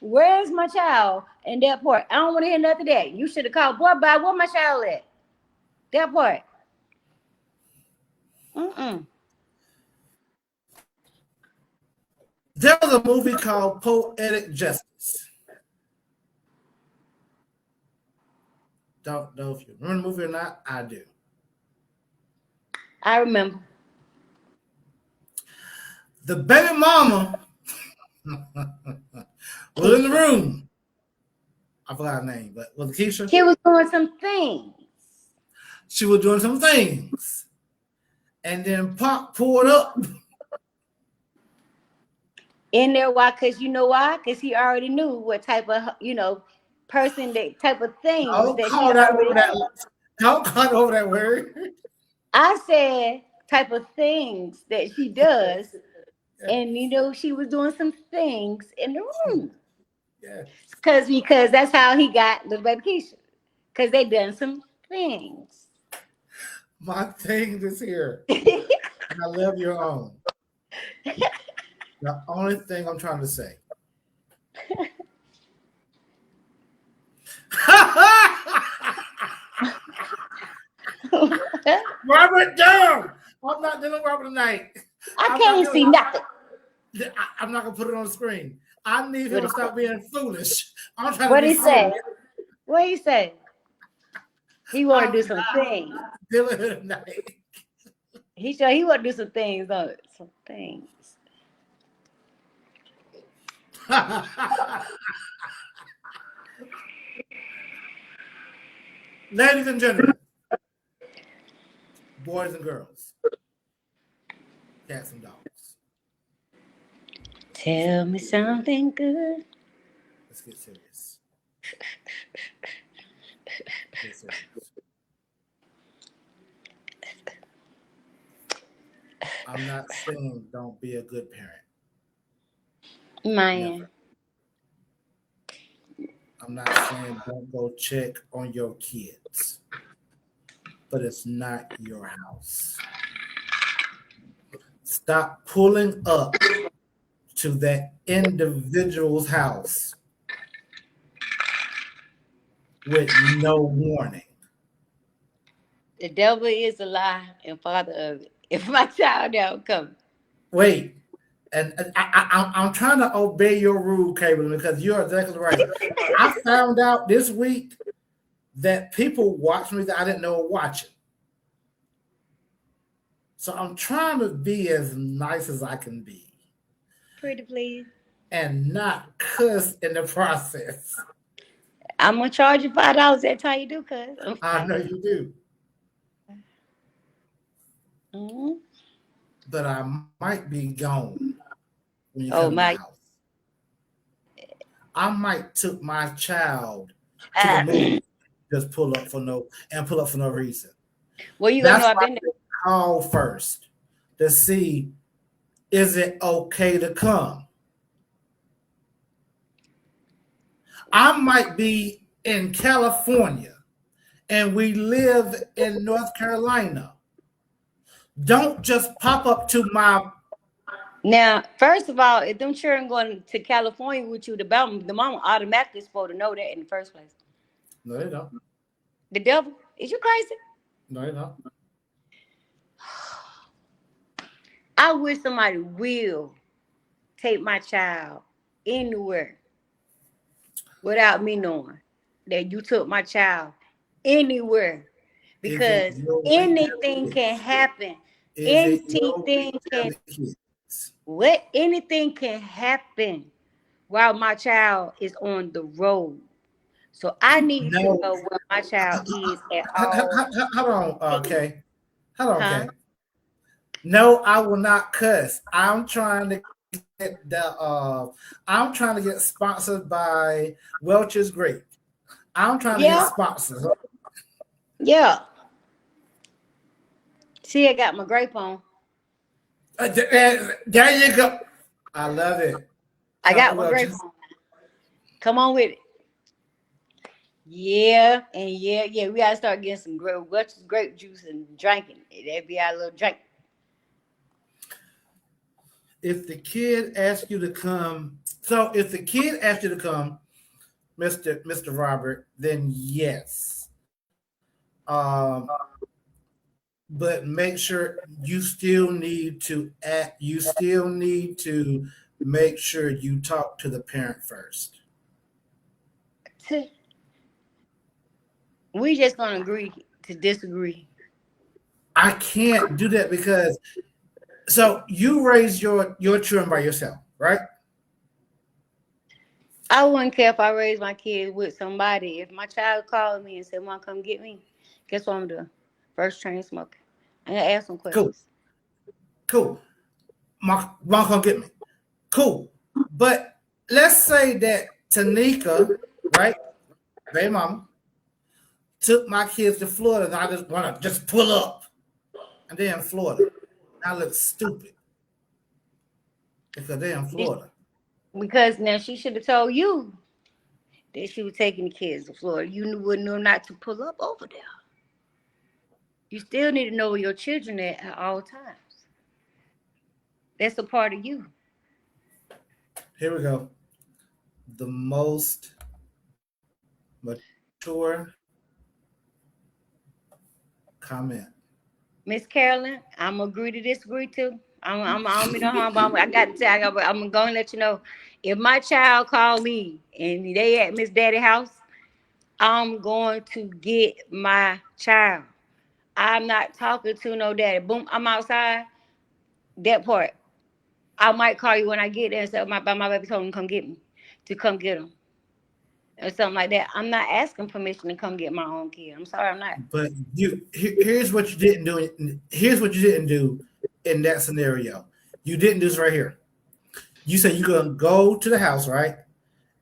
Where's my child in that part? I don't want to hear nothing that. You should have called. Boy, bye. Where my child at? That part. There was a movie called Poetic Justice. Don't know if you remember the movie or not. I do. I remember. The baby mama was in the room. I forgot her name, but was it Keisha? She was doing some things. She was doing some things. And then Pop pulled up. In there, why? Because you know why? Because he already knew what type of, person, that type of things Don't that call that over that. Don't call over that word. I said type of things that she does. Yeah. And she was doing some things in the room. Yeah. Because that's how he got little baby Keisha. Because they done some things. My thing is here. And I love your own. The only thing I'm trying to say. Robert, down. I'm not dealing with Robert tonight. I can't see nothing. I'm not gonna put it on the screen. I need him to stop being foolish. I'm trying what to be he say? serious. What he say? He want to do some things. Dealing with tonight. He want to do some things, though. Some things. Ladies and gentlemen, boys and girls, cats and dogs. Tell me something good. Let's get serious. I'm not saying don't be a good parent. Man. Never. I'm not saying don't go check on your kids, but it's not your house. Stop pulling up to that individual's house with no warning. The devil is a lie and father of it. If my child don't come. Wait. And I'm trying to obey your rule, Cable, because you're exactly right. I found out this week that people watch me that I didn't know were watching. So I'm trying to be as nice as I can be. Pretty please. And not cuss in the process. I'm going to charge you $5. That's how you do, cuz. I know you do. Mm-hmm. But I might be gone when you come to my house. I might took my child to the movie, just pull up for no reason. Well, you gonna know I've been there. Call first. to see, is it okay to come? I might be in California and we live in North Carolina. Don't just pop up to my. Now, first of all, if them children going to California with you, the mama automatically supposed to know that in the first place. No, they don't. The devil? Is you crazy? No, they don't. I wish somebody will take my child anywhere without me knowing that you took my child anywhere, because anything can happen. Anything can anything can happen while my child is on the road. So I need to know where my child is at all. Hold on, okay. Hold on, okay. No, I will not cuss. I'm trying to get sponsored by Welch's Grape. I'm trying to get sponsored. Yeah. See, I got my grape on. There you go. I love it. I got my grape on. Come on with it. Yeah, and yeah. We gotta start getting some grape juice and drinking. That'd be our little drink. If the kid asks you to come, Mr. Robert, then yes. But make sure you still need to make sure you talk to the parent first. We just gonna agree to disagree. I can't do that because so you raise your children by yourself, right? I wouldn't care if I raised my kid with somebody. If my child called me and said, "Mom, come get me," guess what I'm doing? First chain smoking. I'm gonna ask some questions. Cool. Mom, come get me. Cool. But let's say that Tanika, right? Baby mama, took my kids to Florida and I just want to pull up. And they're in Florida. I look stupid. Because they're in Florida. Because now she should have told you that she was taking the kids to Florida. You wouldn't know not to pull up over there. You still need to know where your children are at all times. That's a part of you. Here we go. The most mature comment. Miss Carolyn, I'm gonna agree to disagree too. I got to tell you, I'm gonna let you know. If my child called me and they at Miss Daddy house, I'm going to get my child. I'm not talking to no daddy. Boom, I'm outside. That part. I might call you when I get there and say, my baby told him to come get me, to come get him. Or something like that. I'm not asking permission to come get my own kid. I'm sorry, I'm not. But here's what you didn't do. Here's what you didn't do in that scenario. You didn't do this right here. You said you're gonna go to the house, right?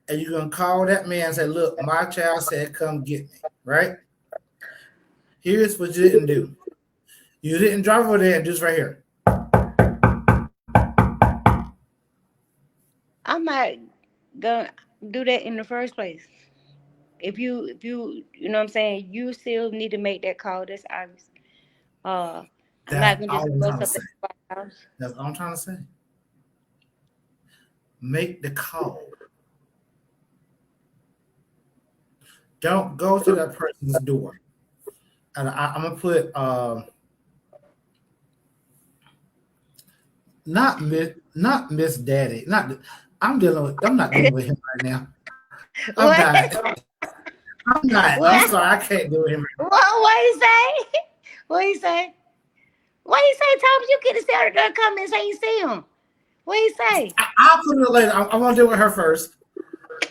And you're gonna call that man and say, "Look, my child said come get me," right? Here's what you didn't do. You didn't drive over there and do this right here. I'm not gonna do that in the first place. If you know what I'm saying, you still need to make that call. That's obvious. I'm not gonna just go to the house. That's all I'm trying to say. Make the call. Don't go to that person's door. And I'm gonna put not Miss Daddy. I'm not dealing with him right now. I'm not. What? I'm sorry, I can't do him. What you say? What you say? What you say, Thomas? You get to say her to come and say you see him. What you say? I'll put it later. I want to deal with her first.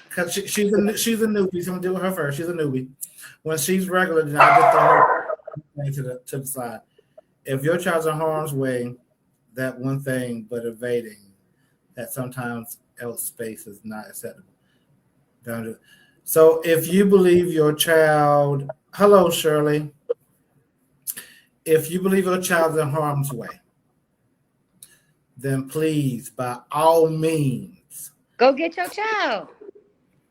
Because she's a newbie. So I'm gonna deal with her first. She's a newbie. When she's regular, then I'll get her to the side. If your child's in harm's way, that one thing, but evading, that sometimes else space is not acceptable. Don't do it. So if you believe your child, hello, Shirley. If you believe your child's in harm's way, then please, by all means, Go get your child.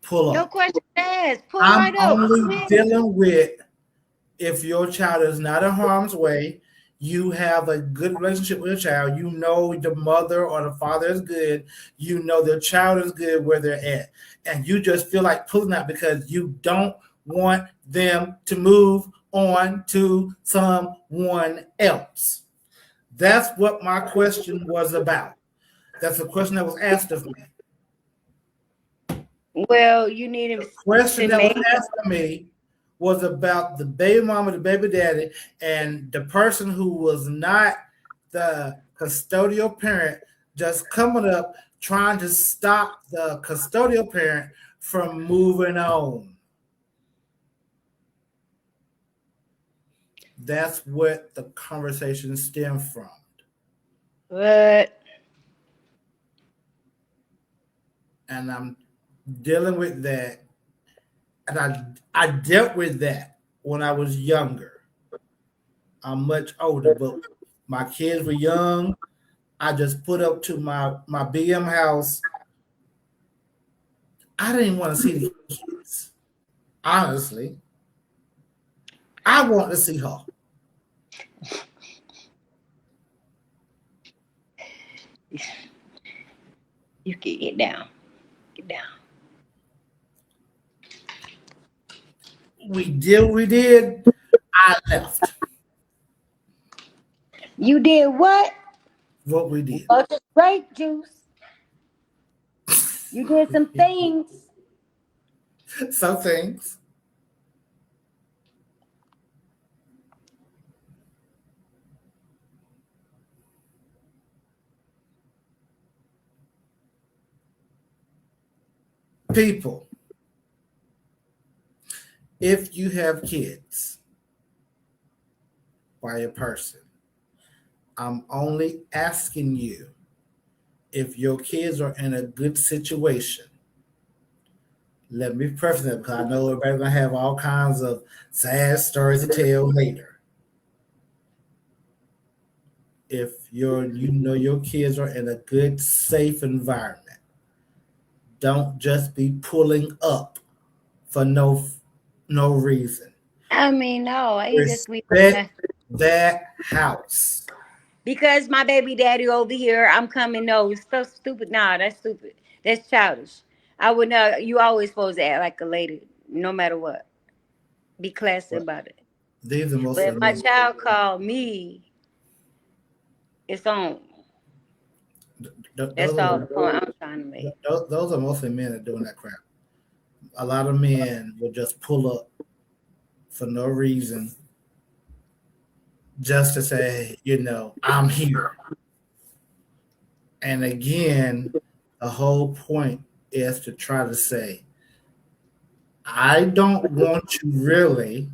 pull No up. question asked. Pull I'm right up. only dealing with if your child is not in harm's way, you have a good relationship with your child, you know the mother or the father is good, you know the child is good where they're at, and you just feel like pulling out because you don't want them to move on to someone else. That's what my question was about. That's a question that was asked of me. Well, you need The to question that was make asked of me was about the baby mama, the baby daddy, and the person who was not the custodial parent just coming up trying to stop the custodial parent from moving on. That's what the conversation stemmed from. what? And I'm dealing with that. And I dealt with that when I was younger. I'm much older, but my kids were young. I just put up to my BM house. I didn't want to see the kids. Honestly, I want to see her. You can get down. Get down. We did what we did. I left. You did what? What we did. Oh, just grape juice. You did some things. Some things. People, if you have kids by a person, I'm only asking you if your kids are in a good situation. Let me preface that because I know everybody's gonna have all kinds of sad stories to tell later. If you know your kids are in a good, safe environment, don't just be pulling up for no reason. I mean, no, I ain't just we Respect that house. because my baby daddy over here, I'm coming. No, it's so stupid. Nah, that's stupid. That's childish. I would not. You always supposed to act like a lady, no matter what. Be classy But about it. these are But mostly if my men. child called me, it's on. That's all the point I'm trying to make. Those are mostly men that doing that crap. A lot of men will just pull up for no reason, just to say, I'm here. And again, the whole point is to try to say, I don't want you really.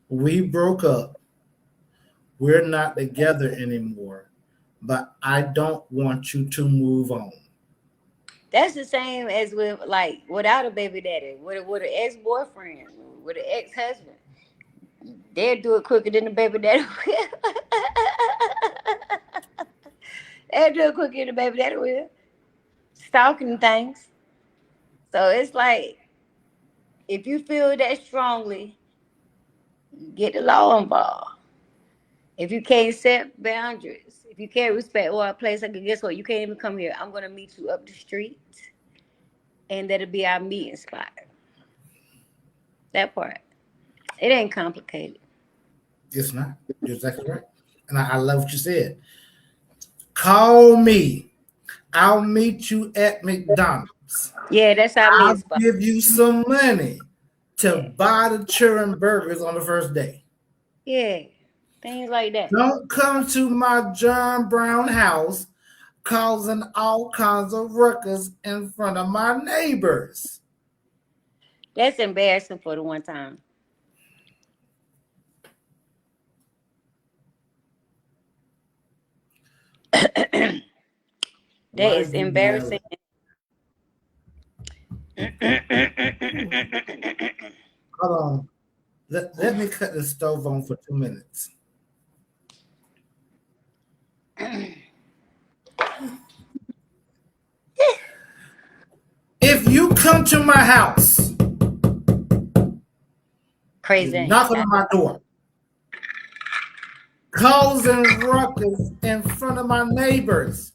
We broke up. We're not together anymore. But I don't want you to move on. That's the same as with like without a baby daddy, with an ex boyfriend, with an ex husband. They'll do it quicker than the baby daddy will. They'll do it quicker than the baby daddy will. Stalking things. So it's like if you feel that strongly, get the law involved. If you can't set boundaries, if you can't respect or a place, like guess what? You can't even come here. I'm gonna meet you up the street, and that'll be our meeting spot. That part. It ain't complicated. It's not. You're exactly right. And I love what you said. Call me. I'll meet you at McDonald's. Yeah, that's our I'll meeting spot. give you some money to Yeah. buy the children burgers on the first day. Yeah. Things like that. Don't come to my John Brown house causing all kinds of ruckus in front of my neighbors. That's embarrassing for the one time. That is embarrassing. Hold on. Let me cut the stove on for 2 minutes. come to my house, Crazy. you knocking on my door, causing ruckus in front of my neighbors,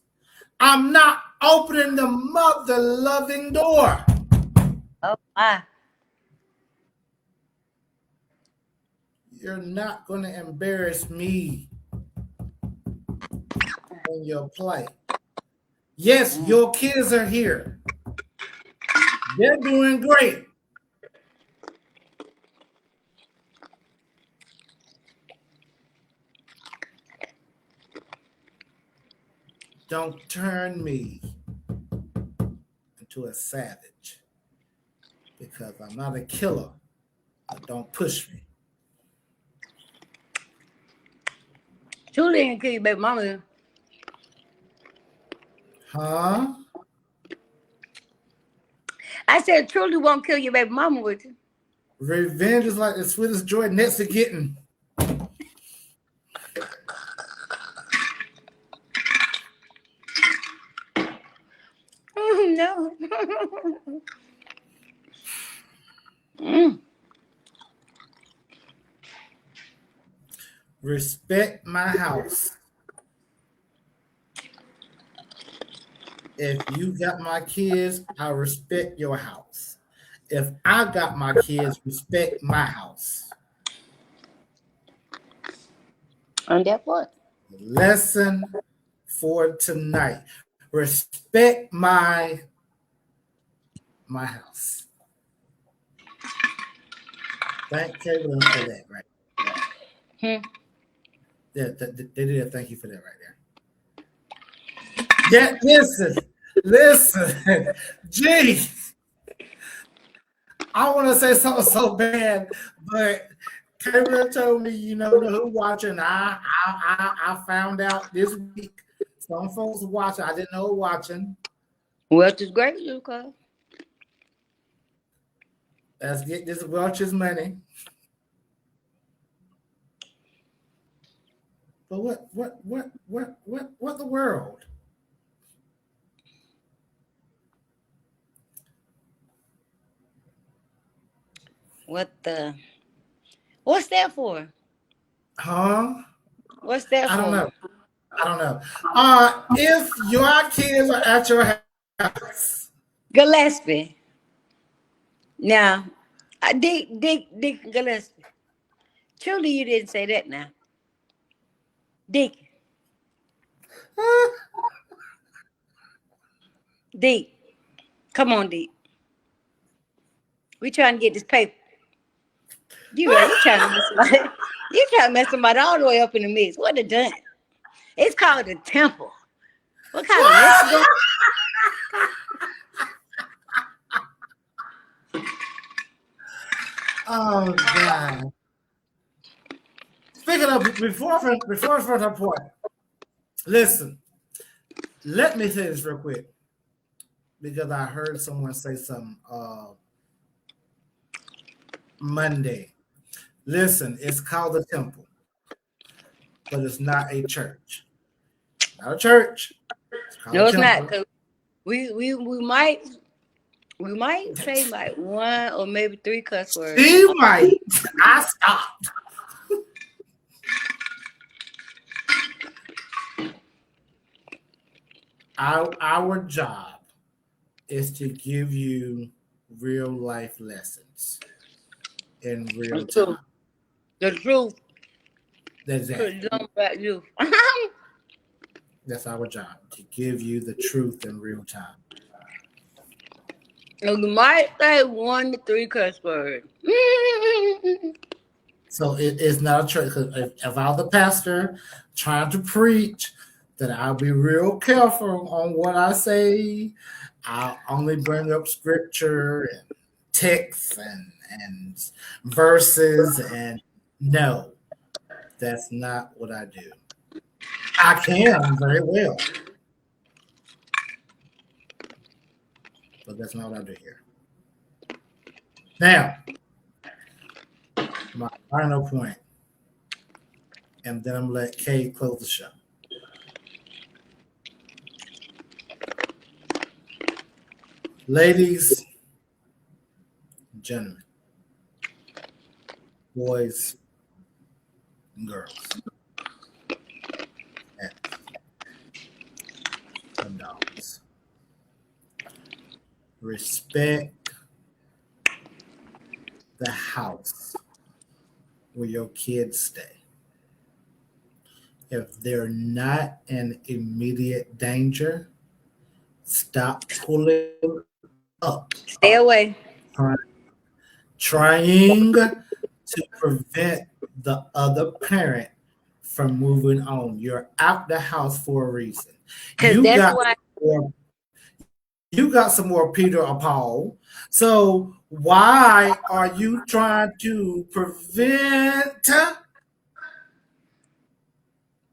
I'm not opening the mother-loving door. Oh my. You're not going to embarrass me in your play. Yes, your kids are here. They're doing great. Don't turn me into a savage because I'm not a killer. But don't push me. Truly ain't kill your baby mama. Huh? I said Truly won't kill your baby mama with you. Revenge is like the sweetest joy next to getting. No. Respect my house. If you got my kids, I respect your house. If I got my kids, respect my house. And that what? Lesson for tonight. Respect my house. Thank Caitlin for that, right? Hmm. Yeah, they did a thank you for that right there. Yeah, listen. Jeez. I want to say something so bad, but Caitlin told me, you know who watching. I found out this week. Some folks watching. I didn't know who watching. Wealth is great, Luca. Let's get this Welch's money. But what the world? What's that for? Huh? What's that for? I don't know. If your kids are at your house, Gillespie. Now, Dick Gillespie. Truly, you didn't say that now. Dick. Dick. Come on, Dick. We trying to get this paper. You trying to mess somebody all the way up in the mix. What a done. It's called the temple. What kind of mess? Oh God. Speaking of before further point, listen. Let me say this real quick because I heard someone say something Monday. Listen, it's called a temple, but it's not a church. Not a church. No, it's not. Cause we might say like one or maybe 3 cuss words. He might. I stopped. Our job is to give you real life lessons in real time. The truth. That's it. That's our job, to give you the truth in real time. You might say 1 to 3 cuss words. So it's not a church. If I was the pastor trying to preach, then I'll be real careful on what I say. I'll only bring up scripture and texts and verses, and no, that's not what I do. I can very well, but that's not what I do here. Now, my final point, and then I'm gonna let Kay close the show. Ladies, gentlemen, boys and girls, cats and dogs, respect the house where your kids stay. If they're not in immediate danger, stop pulling up, Stay away. try- trying to prevent the other parent from moving on. You're out the house for a reason. Because You that's got why. more, you got some more Peter or Paul. So why are you trying to prevent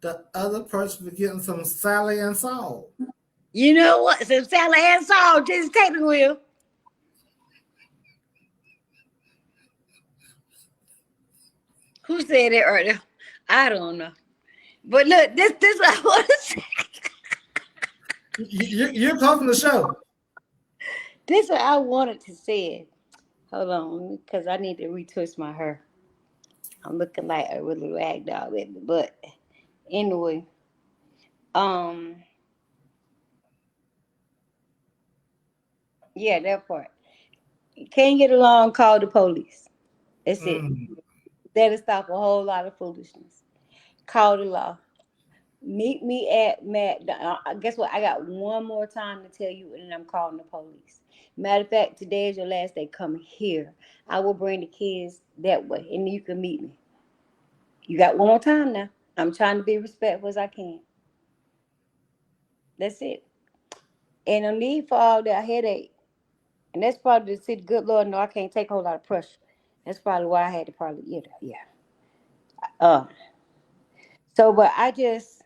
the other person from getting some Sally and Saul? You know what? Some salad and salt. Just take the wheel. Who said it earlier? I don't know. But look, this what I want to say. You're closing the show. This what I wanted to say. Hold on, because I need to retwist my hair. I'm looking like a really rag doll, baby. But anyway, um, yeah, that part. Can't get along, call the police. That's it. That'll stop a whole lot of foolishness. Call the law. Meet me at Matt. Guess what? I got one more time to tell you, and then I'm calling the police. Matter of fact, today is your last day. Come here. I will bring the kids that way, and you can meet me. You got one more time now. I'm trying to be respectful as I can. That's it. And no need for all that headache. And that's probably the city. Good Lord, no, I can't take a whole lot of pressure. That's probably why I had to probably, yeah. Uh, but I just,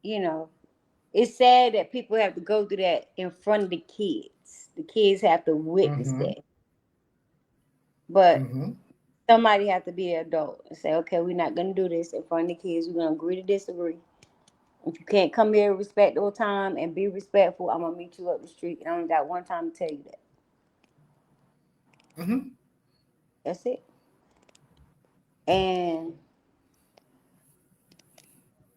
it's sad that people have to go through that in front of the kids. The kids have to witness that. But somebody have to be an adult and say, okay, we're not going to do this in front of the kids. We're going to agree to disagree. If you can't come here respectful time and be respectful, I'm going to meet you up the street. And I only got one time to tell you that. That's it. And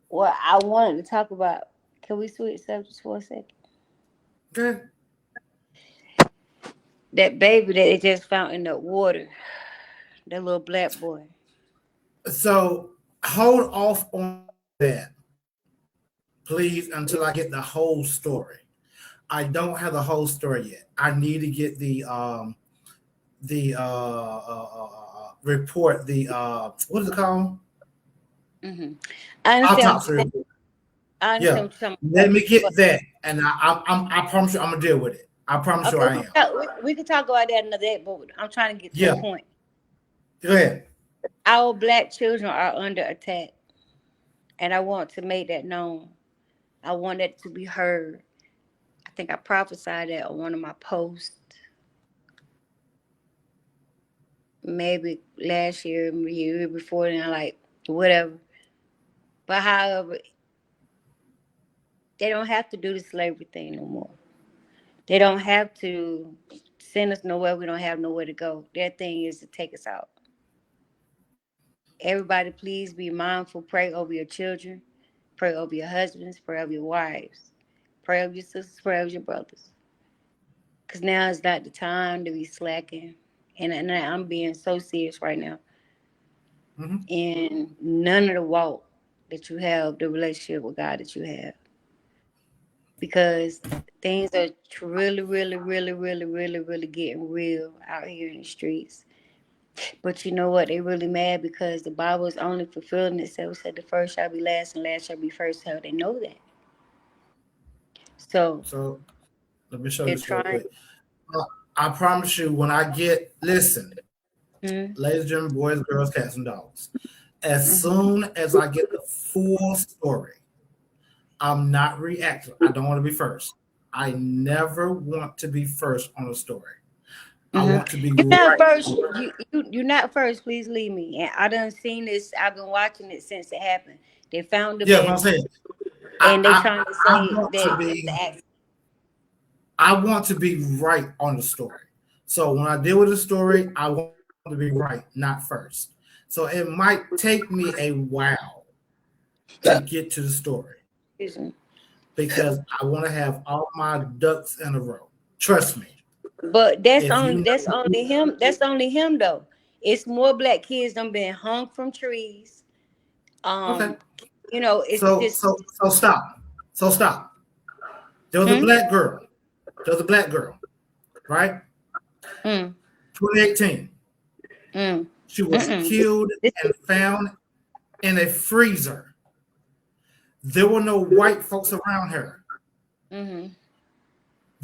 what I wanted to talk about, can we switch subjects for a second? Good. That baby that they just found in the water, that little black boy. So hold off on that, please, until I get the whole story. I don't have the whole story yet. I need to get the report. What is it called? I understand. Autopsy report. I understand. Yeah. Let me get that, and I promise you, I'm gonna deal with it. I promise you, I am. We can talk about that another day, but I'm trying to get to the point. Go ahead. Our black children are under attack, and I want to make that known. I want that to be heard. I think I prophesied that on one of my posts, maybe last year, year before, and like whatever. But however, they don't have to do the slavery thing no more. They don't have to send us nowhere. We don't have nowhere to go. Their thing is to take us out. Everybody, please be mindful. Pray over your children. Pray over your husbands. Pray over your wives. Pray over your sisters. Pray over your brothers. Because now is not the time to be slacking. And I'm being so serious right now. And none of the walk that you have, the relationship with God that you have. Because things are really, really, really, really, really, really getting real out here in the streets. But you know what? They're really mad because the Bible is only fulfilling itself. It said the first shall be last and last shall be first. How they know that? So let me show you this real quick. I promise you, when I get, listen, ladies and gentlemen, boys, girls, cats, and dogs, as soon as I get the full story, I'm not reacting. I don't want to be first. I never want to be first on a story. I want to be You're not first. You're not first. Please leave me. And I done seen this. I've been watching it since it happened. They found the baby. I'm saying. And they trying to say that it's the accident. I want to be right on the story. So when I deal with a story, I want to be right, not first. So it might take me a while to get to the story because I want to have all my ducks in a row. Trust me. But that's If only you that's only him. That's only him though. It's more black kids done been hung from trees. okay, You know, it's just so stop. So stop. There was a hmm? black girl. There was a black girl, right? Mm, 2018. mm, She was mm-mm. killed and found in a freezer. There were no white folks around her. Mm-hmm.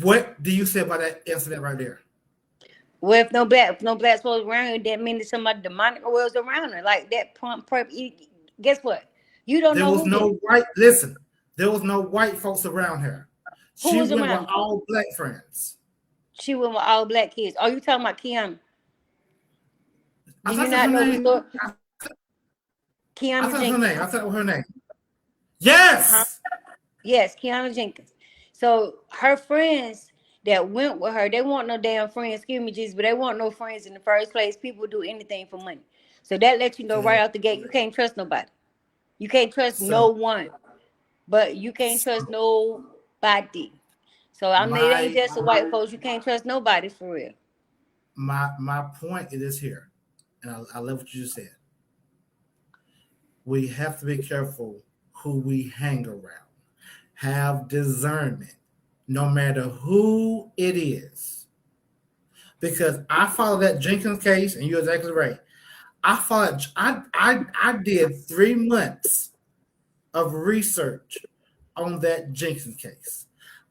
What do you say about that incident right there? Well, if no black folks around her, that means that somebody demonic was around her. Like that guess what? You don't There know was who did it. no white. Listen, there was no white folks around her. Who She was went with around her. all black friends. She went with all black kids. Are you talking about Kiana? I Do you thought that was not her know the name. story? I Kiana thought it was her Jenkins. name. I thought it was her name. Huh? Yes. Yes, Kiana Jenkins. So her friends that went with her, they weren't no damn friends, excuse me, Jesus, but they weren't no friends in the first place. People do anything for money. So that lets you know right Okay. out the gate, you can't trust nobody. You can't trust no So, one, but you can't trust so nobody. So I mean, it ain't my just the white folks. You can't trust nobody for real. my point is here, and I love what you just said. We have to be careful who we hang around. Have discernment, no matter who it is. Because I follow that Jenkins case, and you're exactly right. I did 3 months of research on that Jenkins case.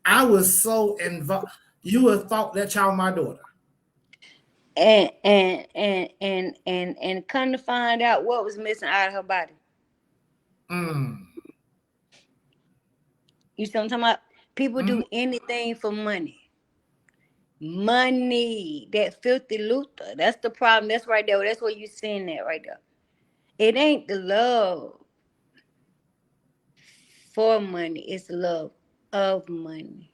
I was so involved. You would have thought that child my daughter. And come to find out what was missing out of her body. Mm. You see what I'm talking about? People do anything for money. Money. That filthy Luther. That's the problem. That's right there. That's what you seeing that right there. It ain't the love for money. It's the love of money.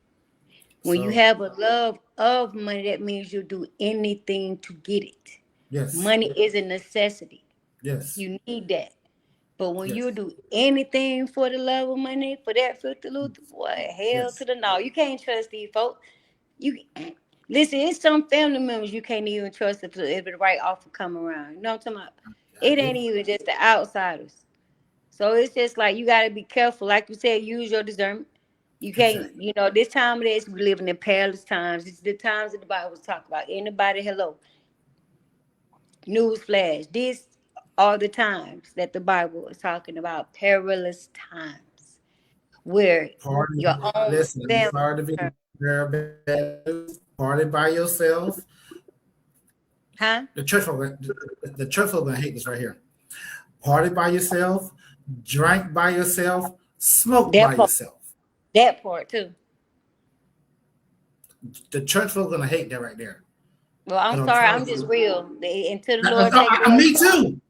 When you So have a love of money, that means you do anything to get it. yes, Money is a necessity. yes, You need that. But when yes, you do anything for the love of money, for that filthy Luther, boy, hell to yes. the no. You can't trust these folks. You listen, it's some family members you can't even trust if the right offer come around. You know what I'm talking about? I It ain't do. even just the outsiders. So it's just like you gotta be careful. Like you said, use your discernment. You can't, Exactly. you know, this time of days we living in perilous times. It's the times that the Bible was talking about. Anybody, hello. News flash. These are the times that the Bible is talking about perilous times where Party. your own Listen, I'm family. sorry to be very bad news. Party by yourself. Huh? The church folk gonna hate this right here. Party by yourself, drink by yourself, smoke by That part. yourself. That part too. The church folk gonna hate that right there. Well, But I'm I'm sorry. trying I'm to just keep. real. Until the Lord take it Me away. too.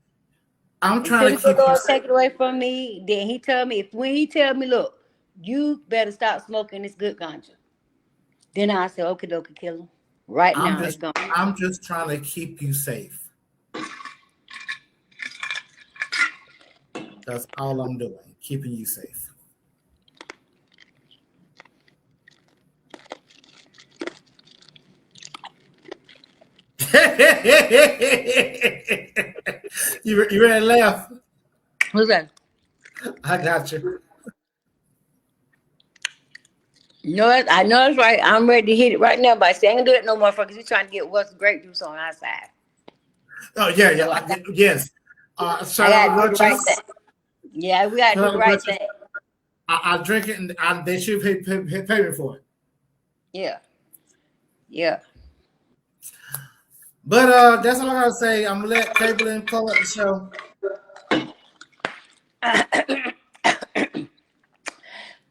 I'm trying Until to the keep you Lord safe. take it away from me, then He tell me. When He tell me, look, you better stop smoking this good ganja. Then I say, okay, dokie, kill him. Right I'm now, it's just gone. I'm just trying to keep you safe. That's all I'm doing, keeping you safe. You ready to laugh? Who's that? I got you. No, I know it's right. I'm ready to hit it right now, but I say I ain't gonna do it no more, because we trying to get what's grape juice on our side. Oh yeah, So yes. I Shout out gotta do the right Roaches. thing. Yeah, we gotta Shout do out the right Roaches. thing. I drink it, and they should pay me for it. Yeah, yeah. But that's all I gotta say. I'm gonna let Caitlin pull up the show.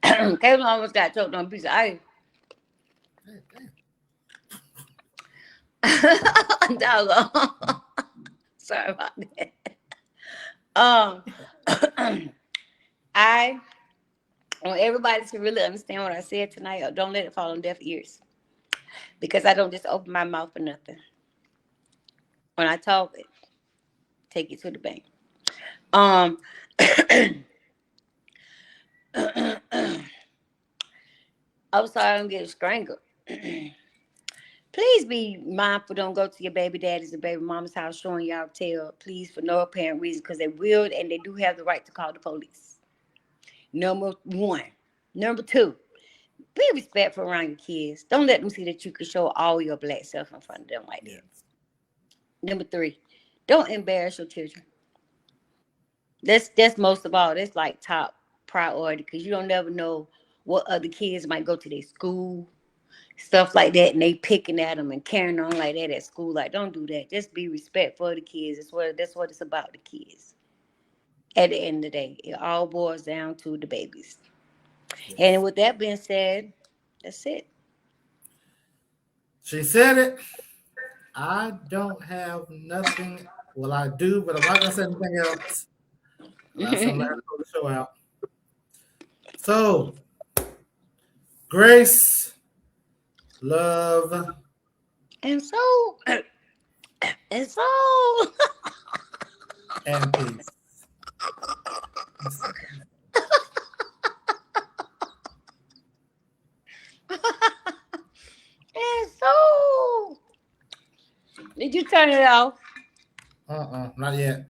Caitlin almost got choked on a piece of ice. Dog. Sorry about that. I want everybody to really understand what I said tonight. Don't let it fall on deaf ears. because I don't just open my mouth for nothing. When I talk, take it to the bank. Um, I'm sorry, I'm getting strangled. Please be mindful. Don't go to your baby daddy's and baby mama's house showing y'all tail. Please, for no apparent reason, because they will and they do have the right to call the police. Number one. Number two, be respectful around your kids. Don't let them see that you can show all your black self in front of them like that. Number three, don't embarrass your children. That's most of all. That's like top priority because you don't never know what other kids might go to their school, stuff like that, and they picking at them and carrying on like that at school. Like, don't do that. Just be respectful of the kids. That's what it's about, the kids. At the end of the day, it all boils down to the babies. Yes. And with that being said, that's it. She said it. I don't have nothing. Well, I do, but I'm not gonna say anything else. Let's let her go the show out. So, grace, love, and so, and peace. And so, did you turn it off? Not yet.